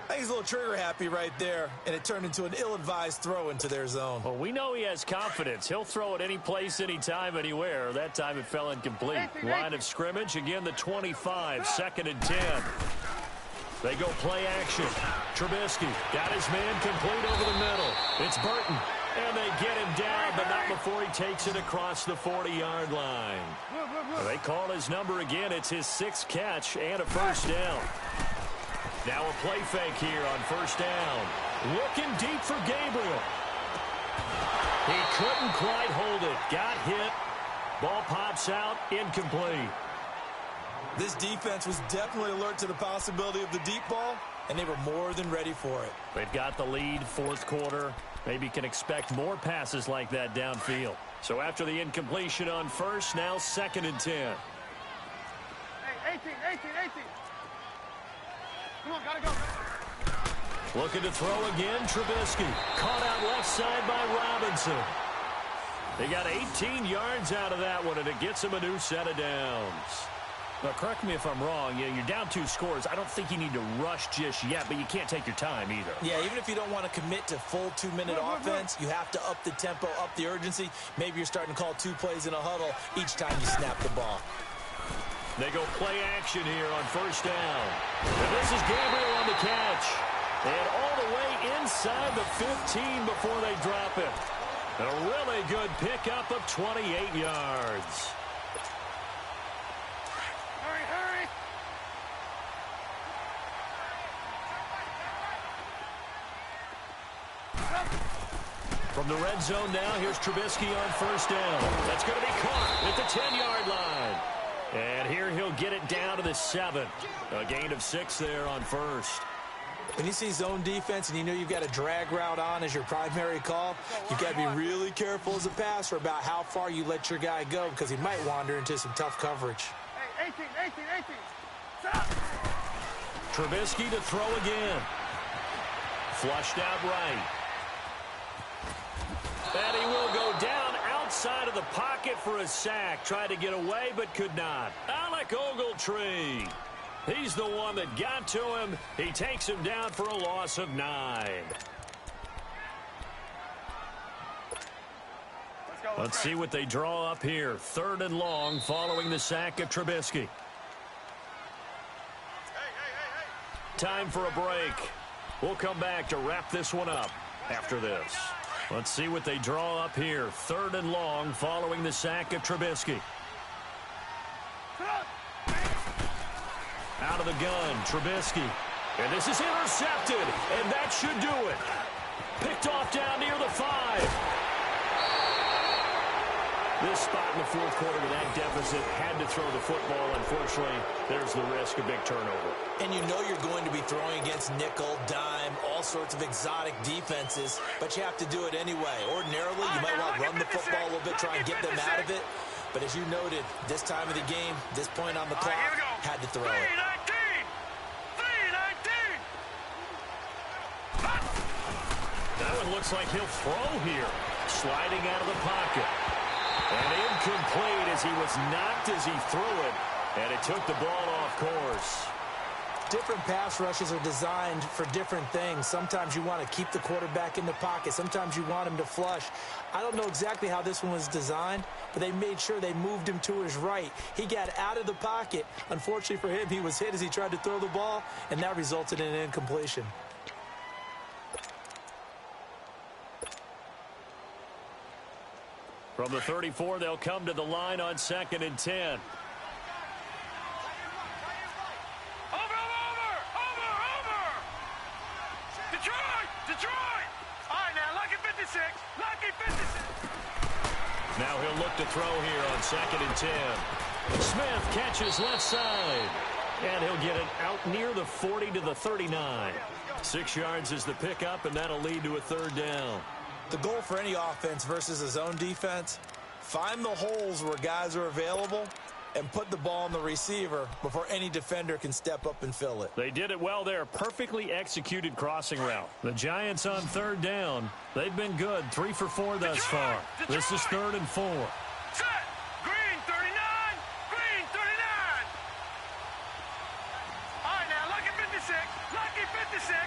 I think he's a little trigger happy right there, and it turned into an ill-advised throw into their zone. Well, we know he has confidence. He'll throw it any place, anytime, anywhere. That time it fell incomplete. Line of scrimmage, again the 25, 2nd and 10. They go play action. Trubisky got his man complete over the middle. It's Burton, and they get him down, but not before he takes it across the 40-yard line. They call his number again. It's his 6th catch and a first down. Now a play fake here on first down. Looking deep for Gabriel. He couldn't quite hold it. Got hit. Ball pops out. Incomplete. This defense was definitely alert to the possibility of the deep ball, and they were more than ready for it. They've got the lead, 4th quarter. Maybe can expect more passes like that downfield. So after the incompletion on first, now 2nd and 10. Hey, 18. Come on, gotta go. Looking to throw again, Trubisky. Caught out left side by Robinson. They got 18 yards out of that one, and it gets him a new set of downs. Now, correct me if I'm wrong. You're down 2 scores. I don't think you need to rush just yet, but you can't take your time either. Yeah, even if you don't want to commit to full 2-minute offense, you have to up the tempo, up the urgency. Maybe you're starting to call 2 plays in a huddle each time you snap the ball. They go play action here on first down. And this is Gabriel on the catch. And all the way inside the 15 before they drop it. A really good pickup of 28 yards. Hurry. From the red zone now, here's Trubisky on first down. That's going to be caught at the 10-yard line. And here he'll get it down to the 7. A gain of 6 there on first. When you see zone defense and you know you've got a drag route on as your primary call, you've got to be really careful as a passer about how far you let your guy go because he might wander into some tough coverage. Hey, 18. Stop. Trubisky to throw again. Flushed out right. And he will go down outside of the pocket for a sack. Tried to get away, but could not. Alec Ogletree. He's the one that got to him. He takes him down for a loss of 9. Let's see what they draw up here. 3rd and long following the sack of Trubisky. Time for a break. We'll come back to wrap this one up after this. Let's see what they draw up here. 3rd and long following the sack of Trubisky. Out of the gun, Trubisky. And this is intercepted, and that should do it. Picked off down near the 5. This spot in the 4th quarter with that deficit, had to throw the football. Unfortunately, there's the risk of big turnover. And you know you're going to be throwing against nickel, dime, all sorts of exotic defenses, but you have to do it anyway. Ordinarily, you might want to run the football a little bit, try and get them out of it. But as you noted, this time of the game, this point on the clock, had to throw it. 3-19. That one looks like he'll throw here. Sliding out of the pocket. And incomplete as he was knocked as he threw it. And it took the ball off course. Different pass rushes are designed for different things. Sometimes you want to keep the quarterback in the pocket. Sometimes you want him to flush. I don't know exactly how this one was designed, but they made sure they moved him to his right. He got out of the pocket. Unfortunately for him, he was hit as he tried to throw the ball, and that resulted in an incompletion. From the 34, they'll come to the line on 2nd and 10. Over! Detroit! Now he'll look to throw here on 2nd and 10. Smith catches left side. And he'll get it out near the 40 to the 39. 6 yards is the pickup, and that'll lead to a 3rd down. The goal for any offense versus a zone defense, find the holes where guys are available and put the ball on the receiver before any defender can step up and fill it. They did it well there. Perfectly executed crossing route. The Giants on 3rd down. They've been good. 3 for 4 thus far. This is 3rd and 4. Set. Green 39. Green 39. All right, now, lucky 56. Lucky 56.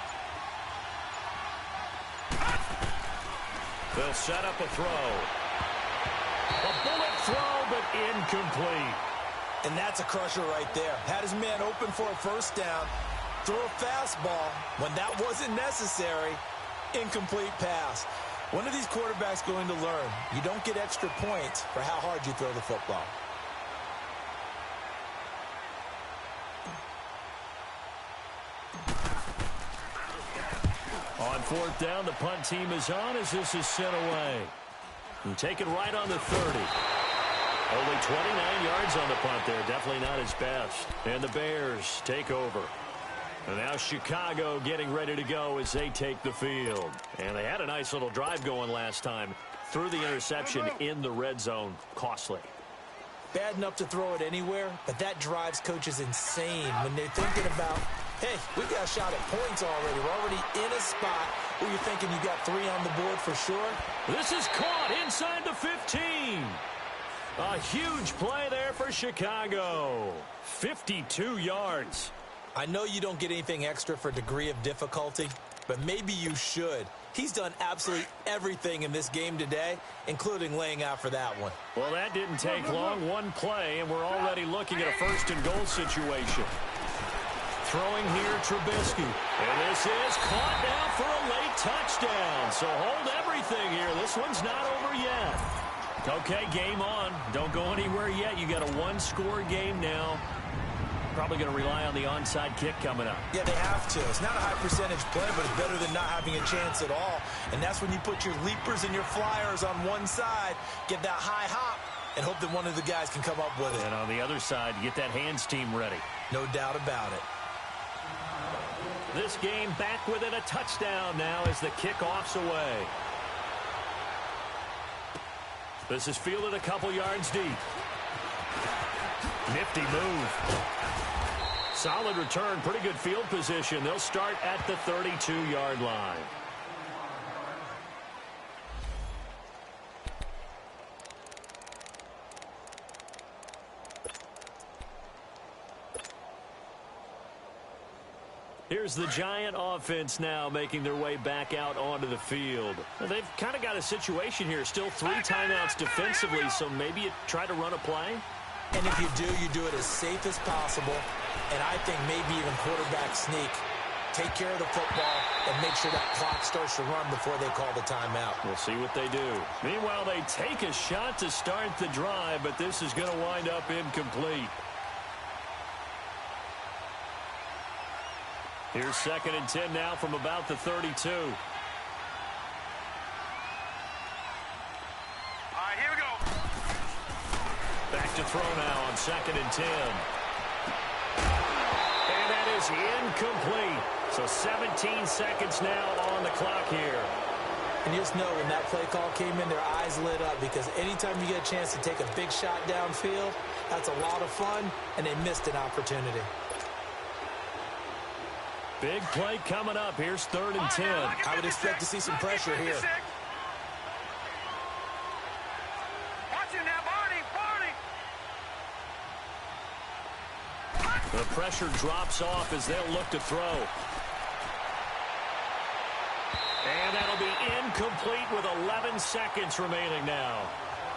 They'll set up a throw. A bullet throw, but incomplete. And that's a crusher right there. Had his man open for a 1st down, throw a fastball. When that wasn't necessary, incomplete pass. When are these quarterbacks going to learn? You don't get extra points for how hard you throw the football. On 4th down, the punt team is on as this is sent away. And take it right on the 30. Only 29 yards on the punt there. Definitely not his best. And the Bears take over. And now Chicago getting ready to go as they take the field. And they had a nice little drive going last time. Threw the interception in the red zone. Costly. Bad enough to throw it anywhere, but that drives coaches insane when they're thinking about, hey, we got a shot at points already. We're already in a spot where you're thinking you got 3 on the board for sure. This is caught inside the 15. A huge play there for Chicago. 52 yards. I know you don't get anything extra for degree of difficulty, but maybe you should. He's done absolutely everything in this game today, including laying out for that one. Well, that didn't take long. One play, and we're already looking at a 1st and goal situation. Throwing here, Trubisky. And this is caught now for a late touchdown. So hold everything here. This one's not over yet. Okay, game on. Don't go anywhere yet. You got a 1-score game now. Probably going to rely on the onside kick coming up. Yeah, they have to. It's not a high percentage play, but it's better than not having a chance at all. And that's when you put your leapers and your flyers on one side, get that high hop, and hope that one of the guys can come up with it. And on the other side, get that hands team ready. No doubt about it. This game back within a touchdown now as the kickoff's away. This is fielded a couple yards deep. Nifty move. Solid return, pretty good field position. They'll start at the 32-yard line. Here's the Giant offense now making their way back out onto the field. Well, they've kind of got a situation here. Still 3 timeouts defensively, so maybe you try to run a play. And if you do it as safe as possible. And I think maybe even quarterback sneak. Take care of the football and make sure that clock starts to run before they call the timeout. We'll see what they do. Meanwhile, they take a shot to start the drive, but this is going to wind up incomplete. Here's 2nd and 10 now from about the 32. All right, here we go. Back to throw now on 2nd and 10. And that is incomplete. So 17 seconds now on the clock here. And just know when that play call came in, their eyes lit up because anytime you get a chance to take a big shot downfield, that's a lot of fun, and they missed an opportunity. Big play coming up. Here's 3rd and 10. I would expect to see some pressure here. Watch him now, Barney. The pressure drops off as they'll look to throw. And that'll be incomplete with 11 seconds remaining now.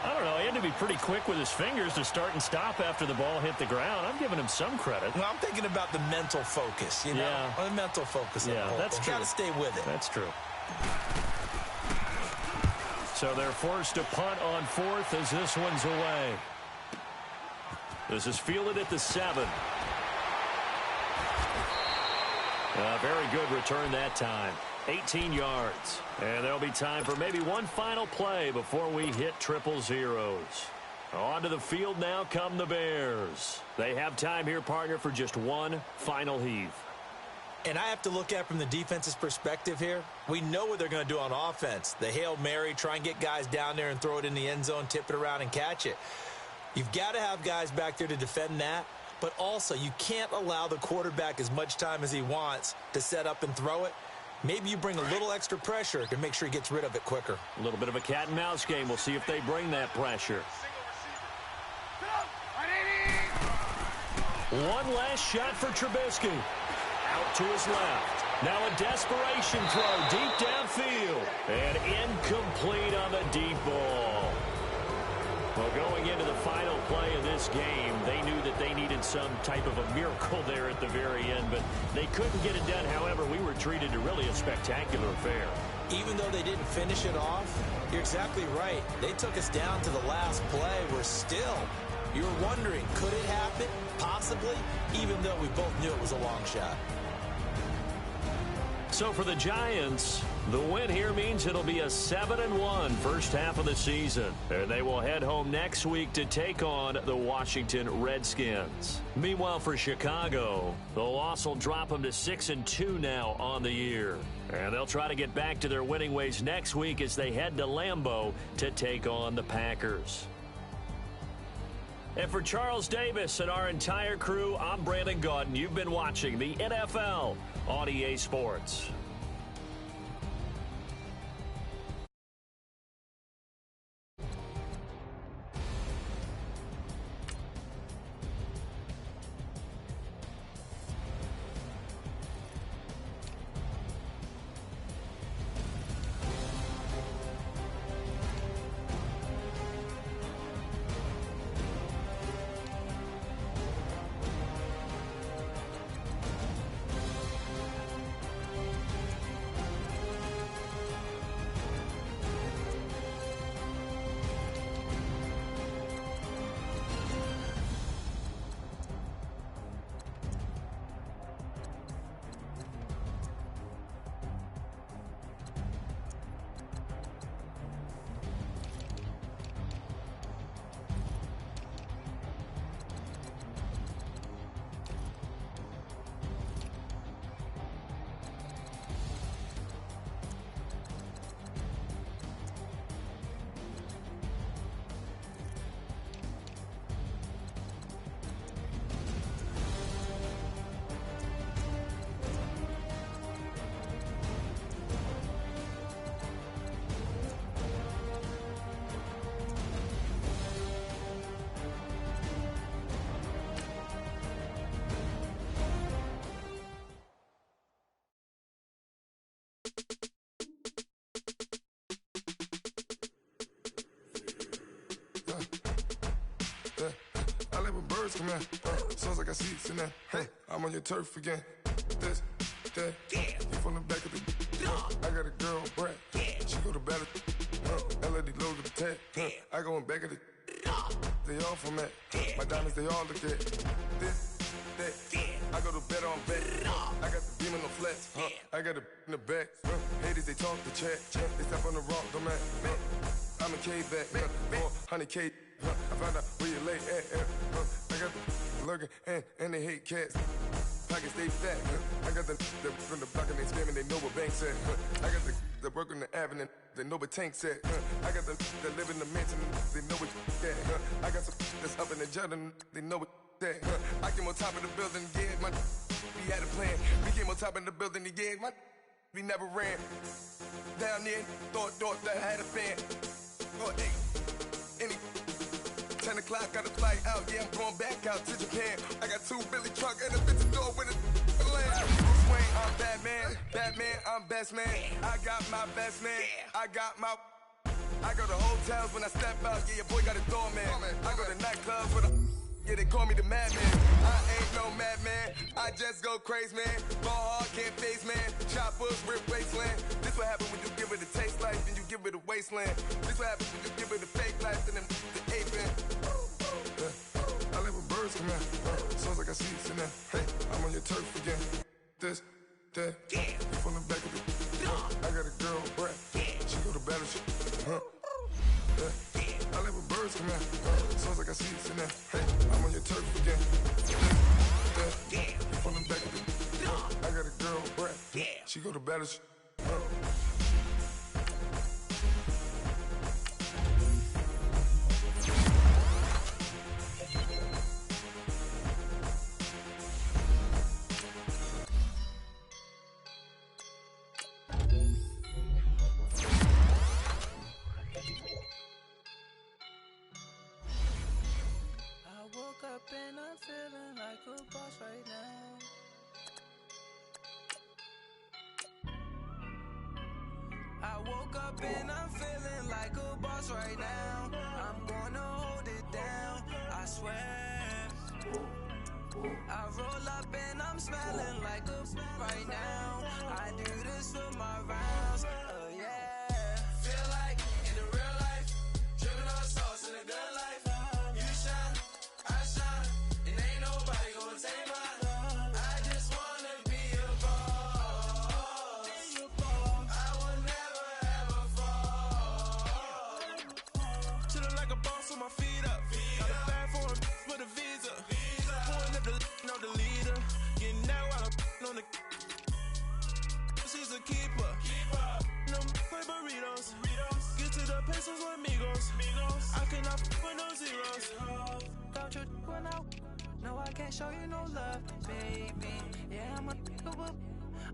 I don't know. He had to be pretty quick with his fingers to start and stop after the ball hit the ground. I'm giving him some credit. Well, I'm thinking about the mental focus, you know? Yeah. The mental focus. Yeah, that's true. Got to stay with it. That's true. So they're forced to punt on 4th as this one's away. This is fielded at the 7. Very good return that time. 18 yards. And there'll be time for maybe one final play before we hit triple zeros. Onto the field now come the Bears. They have time here, partner, for just one final heave. And I have to look at it from the defense's perspective here. We know what they're going to do on offense. The Hail Mary, try and get guys down there and throw it in the end zone, tip it around and catch it. You've got to have guys back there to defend that. But also, you can't allow the quarterback as much time as he wants to set up and throw it. Maybe you bring a little extra pressure to make sure he gets rid of it quicker. A little bit of a cat and mouse game. We'll see if they bring that pressure. One last shot for Trubisky. Out to his left. Now a desperation throw deep downfield. And incomplete on the deep ball. Well, going into the final play of this game, they knew that they needed some type of a miracle there at the very end, but they couldn't get it done. However, we were treated to really a spectacular affair. Even though they didn't finish it off, you're exactly right. They took us down to the last play. We're still, you're wondering, could it happen? Possibly, even though we both knew it was a long shot. So for the Giants, the win here means it'll be a 7-1 first half of the season. And they will head home next week to take on the Washington Redskins. Meanwhile, for Chicago, the loss will drop them to 6-2 now on the year. And they'll try to get back to their winning ways next week as they head to Lambeau to take on the Packers. And for Charles Davis and our entire crew, I'm Brandon Gaudin. You've been watching the NFL on EA Sports. I live with birds come in. Sounds like I see seats in there. Hey, I'm on your turf again. This, that, you from the back of the. I got a girl, Brad. She go to battle. LED logo the tag. I go in back of the. They all from that. My diamonds, they all look at. This, that. I go to bed on bed. I got the beam in the flats. I got it in the back. Haters, they talk the chat. They step on the rock, don't matter. I'm a K-back. 400K. I found out where you lay at. I got the lurking and they hate cats. Pockets stay fat. I got the from the block and they screaming, they know what banks at. I got the work on the avenue, they know what tanks at. I got the live in the mansion, they know what that. I got some that's up in the jet and they know what that. I came on top of the building, yeah, we had a plan. We came on top of the building, yeah, we never ran. Down there, thought that I had a fan. Oh, hey, any 10 o'clock, got a flight out, yeah, I'm going back out to Japan. I got 2 Billy truck and a bitch door with a land. Bruce Wayne, I'm Batman, I'm best man. I got my best man, I go to hotels when I step out, yeah, your boy got a doorman. I go to nightclubs with a, yeah, they call me the madman. I ain't no madman, I just go crazy, man. Ball hard, can't face, man. Choppers, rip wasteland. This what happen when you give it a taste life, then you give it a wasteland. This what happen when you give it a fake life, then the ape in. I live with birds come in. Sounds like I see seats in there. Hey, I'm on your turf again. This, that, you from the back of the. baddest. I woke up and I'm feeling like a boss right now. I woke up and I'm feeling like a boss right now. I'm gonna hold it down, I swear. I roll up and I'm smelling like a right now. I do this for my rounds, oh yeah. Feel like in the real life, dripping on sauce in a good life. You shine, I shine, and ain't nobody gonna take mine. I just wanna be a boss. I will never ever fall. Chillin' like a boss with my feet up. Got a bag for a with a visa. Pulling up the know the leader. Getting out while I'm on the. She's a keeper. No play burritos. Get to the pesos with amigos. I cannot with no zeros. Don't you when no, I can't show you no love, baby. Yeah, I'm a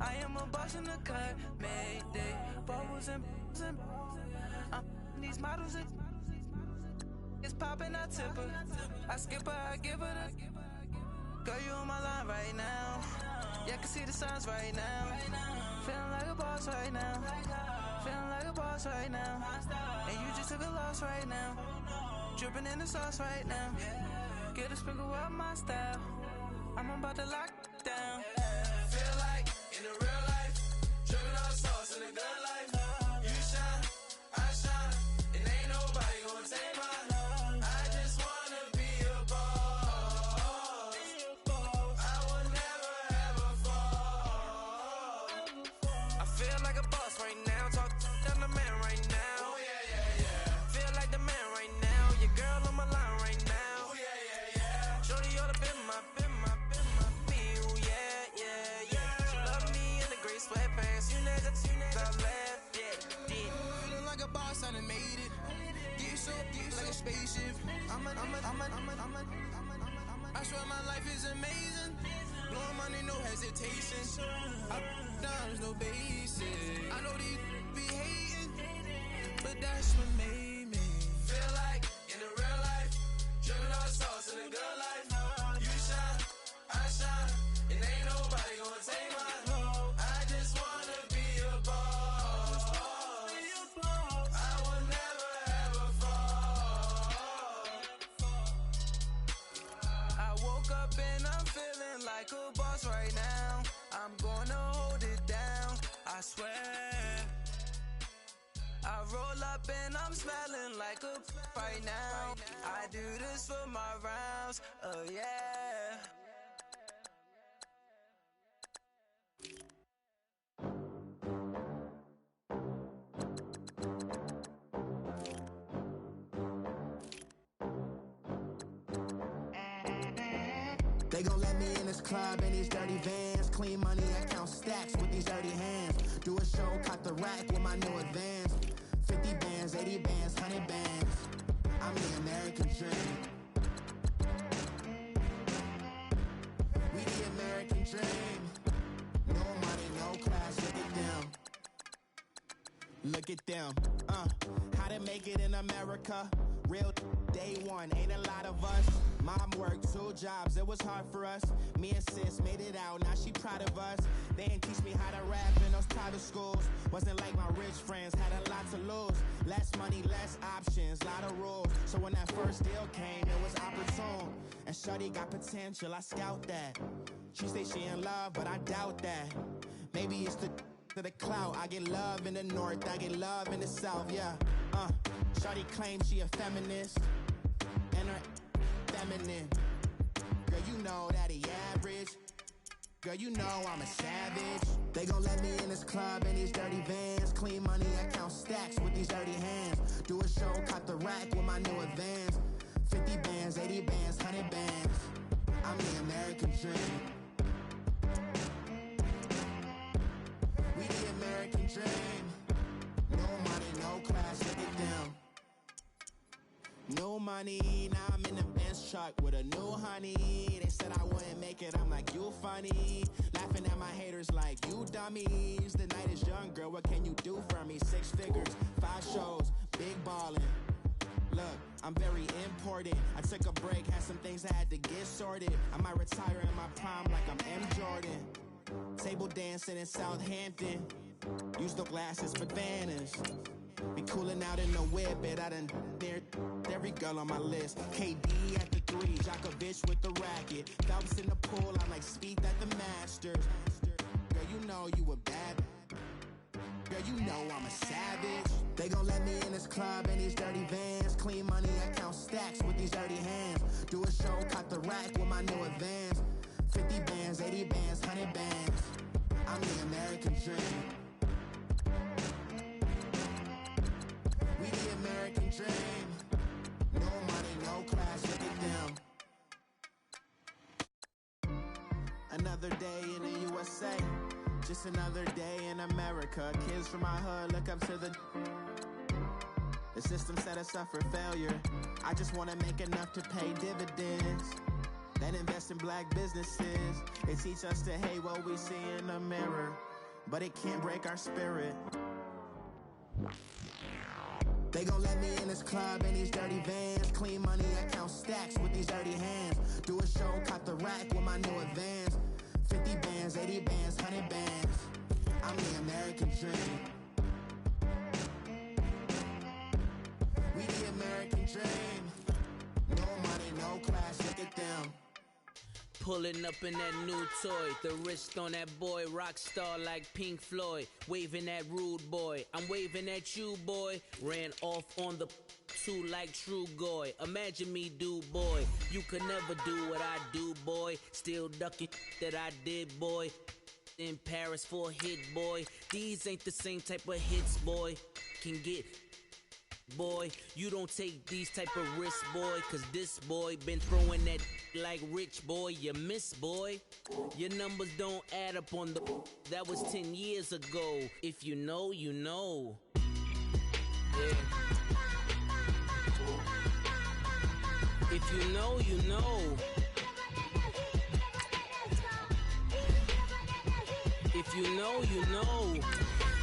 I am a boss in the cut, mayday. Bubbles and these models are it's popping, I tip her. I skip her, I give her the girl, you on my line right now. Yeah, I can see the signs right now. Feeling like a boss right now. Feeling like a boss right now. And you just took a loss right now. Dripping in the sauce right now. Get a sprinkle up my style. I'm about to lock it down. Feel like in the real life, dripping on sauce in a good life. You shine, I shine, and ain't nobody gonna take mine. I just wanna be a boss. I will never ever fall. I feel like a boss right now. Talk to the man right now. Oh yeah. Feel like the man right now. Your girl on my line right now. Oh yeah. Shorty ought to be my feel, yeah. She love me in the gray sweatpants. You never I left, yeah. Feeling like a boss, I done made it. Get so like a spaceship. I swear my life is amazing. Blowing money, no hesitation. Up, downs, no basic. I know these be hating, but that's what made me feel like in the real life, dripping on sauce in a good life. You shine, I shine, and ain't nobody gonna take mine. I just wanna be a boss. I will never ever fall. I woke up and I'm feeling like a boss right now. I'm gonna hold it down, I swear. I roll up and I'm smelling like a right now. I do this for my rounds, oh yeah. They gon' let me in this club in these dirty vans. Clean money, I count stacks with these dirty hands. Do a show, cut the rack with my new advance. 50 bands, 80 bands, 100 bands. I'm the American dream. We the American dream. No money, no class, look at them. Look at them, how to make it in America. Real day one, ain't a lot of us. Mom worked 2 jobs, it was hard for us. Me and sis made it out, now she proud of us. They didn't teach me how to rap in those private schools. Wasn't like my rich friends, had a lot to lose. Less money, less options, lot of rules. So when that first deal came, it was opportune. And shorty got potential, I scout that. She say she in love, but I doubt that. Maybe it's to the clout. I get love in the north, I get love in the south, yeah. Shorty claims she a feminist, and her feminine. Girl, you know that he average. Girl, you know I'm a savage. They gon' let me in this club in these dirty vans. Clean money, I count stacks with these dirty hands. Do a show, cut the rack with my new advance. 50 bands, 80 bands, 100 bands. I'm the American dream. We the No money, now I'm in the Benz truck with a new honey. They said I wouldn't make it, I'm like, you funny. Laughing at my haters like, you dummies. The night is young, girl, what can you do for me? 6 figures, 5 shows, big ballin'. Look, I'm very important. I took a break, had some things I had to get sorted. I might retire in my prime like I'm M. Jordan. Table dancing in Southampton. Use the glasses for Vannas. Be cooling out in the whip, but I done dared every girl on my list. KD at the 3, Djokovic with the racket. Phelps in the pool, I'm like Spieth at the Masters. Girl, you know you a bad. Girl, you know I'm a savage. They gon' let me in this club in these dirty vans. Clean money, I count stacks with these dirty hands. Do a show, cut the rack with my new advance. 50 bands, 80 bands, 100 bands. I'm the American dream. We the American dream. No money, no class, look at them. Another day in the USA. Just another day in America. Kids from my hood look up to the system set us up for failure. I just wanna make enough to pay dividends. Then invest in black businesses. They teach us to hate what we see in the mirror, but it can't break our spirit. They gon' let me in this club in these dirty vans. Clean money, I count stacks with these dirty hands. Do a show, cut the rack with my new advance. 50 bands, 80 bands, 100 bands. I'm the American dream. We the American dream. No money, no class, look at them. Pulling up in that new toy, the wrist on that boy, rock star like Pink Floyd, waving at rude boy, I'm waving at you boy, ran off on the 2 like True Goy, imagine me do boy, you could never do what I do boy, still ducking that I did boy, in Paris for a hit boy, these ain't the same type of hits boy, can get boy, you don't take these type of risks boy, cause this boy been throwing that like rich boy, you miss boy, your numbers don't add up on the, that was 10 years ago, if you know, you know, yeah. If you know, you know. If you know, you know.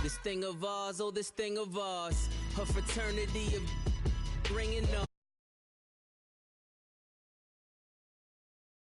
This thing of ours, oh this thing of ours, her fraternity of bringing up.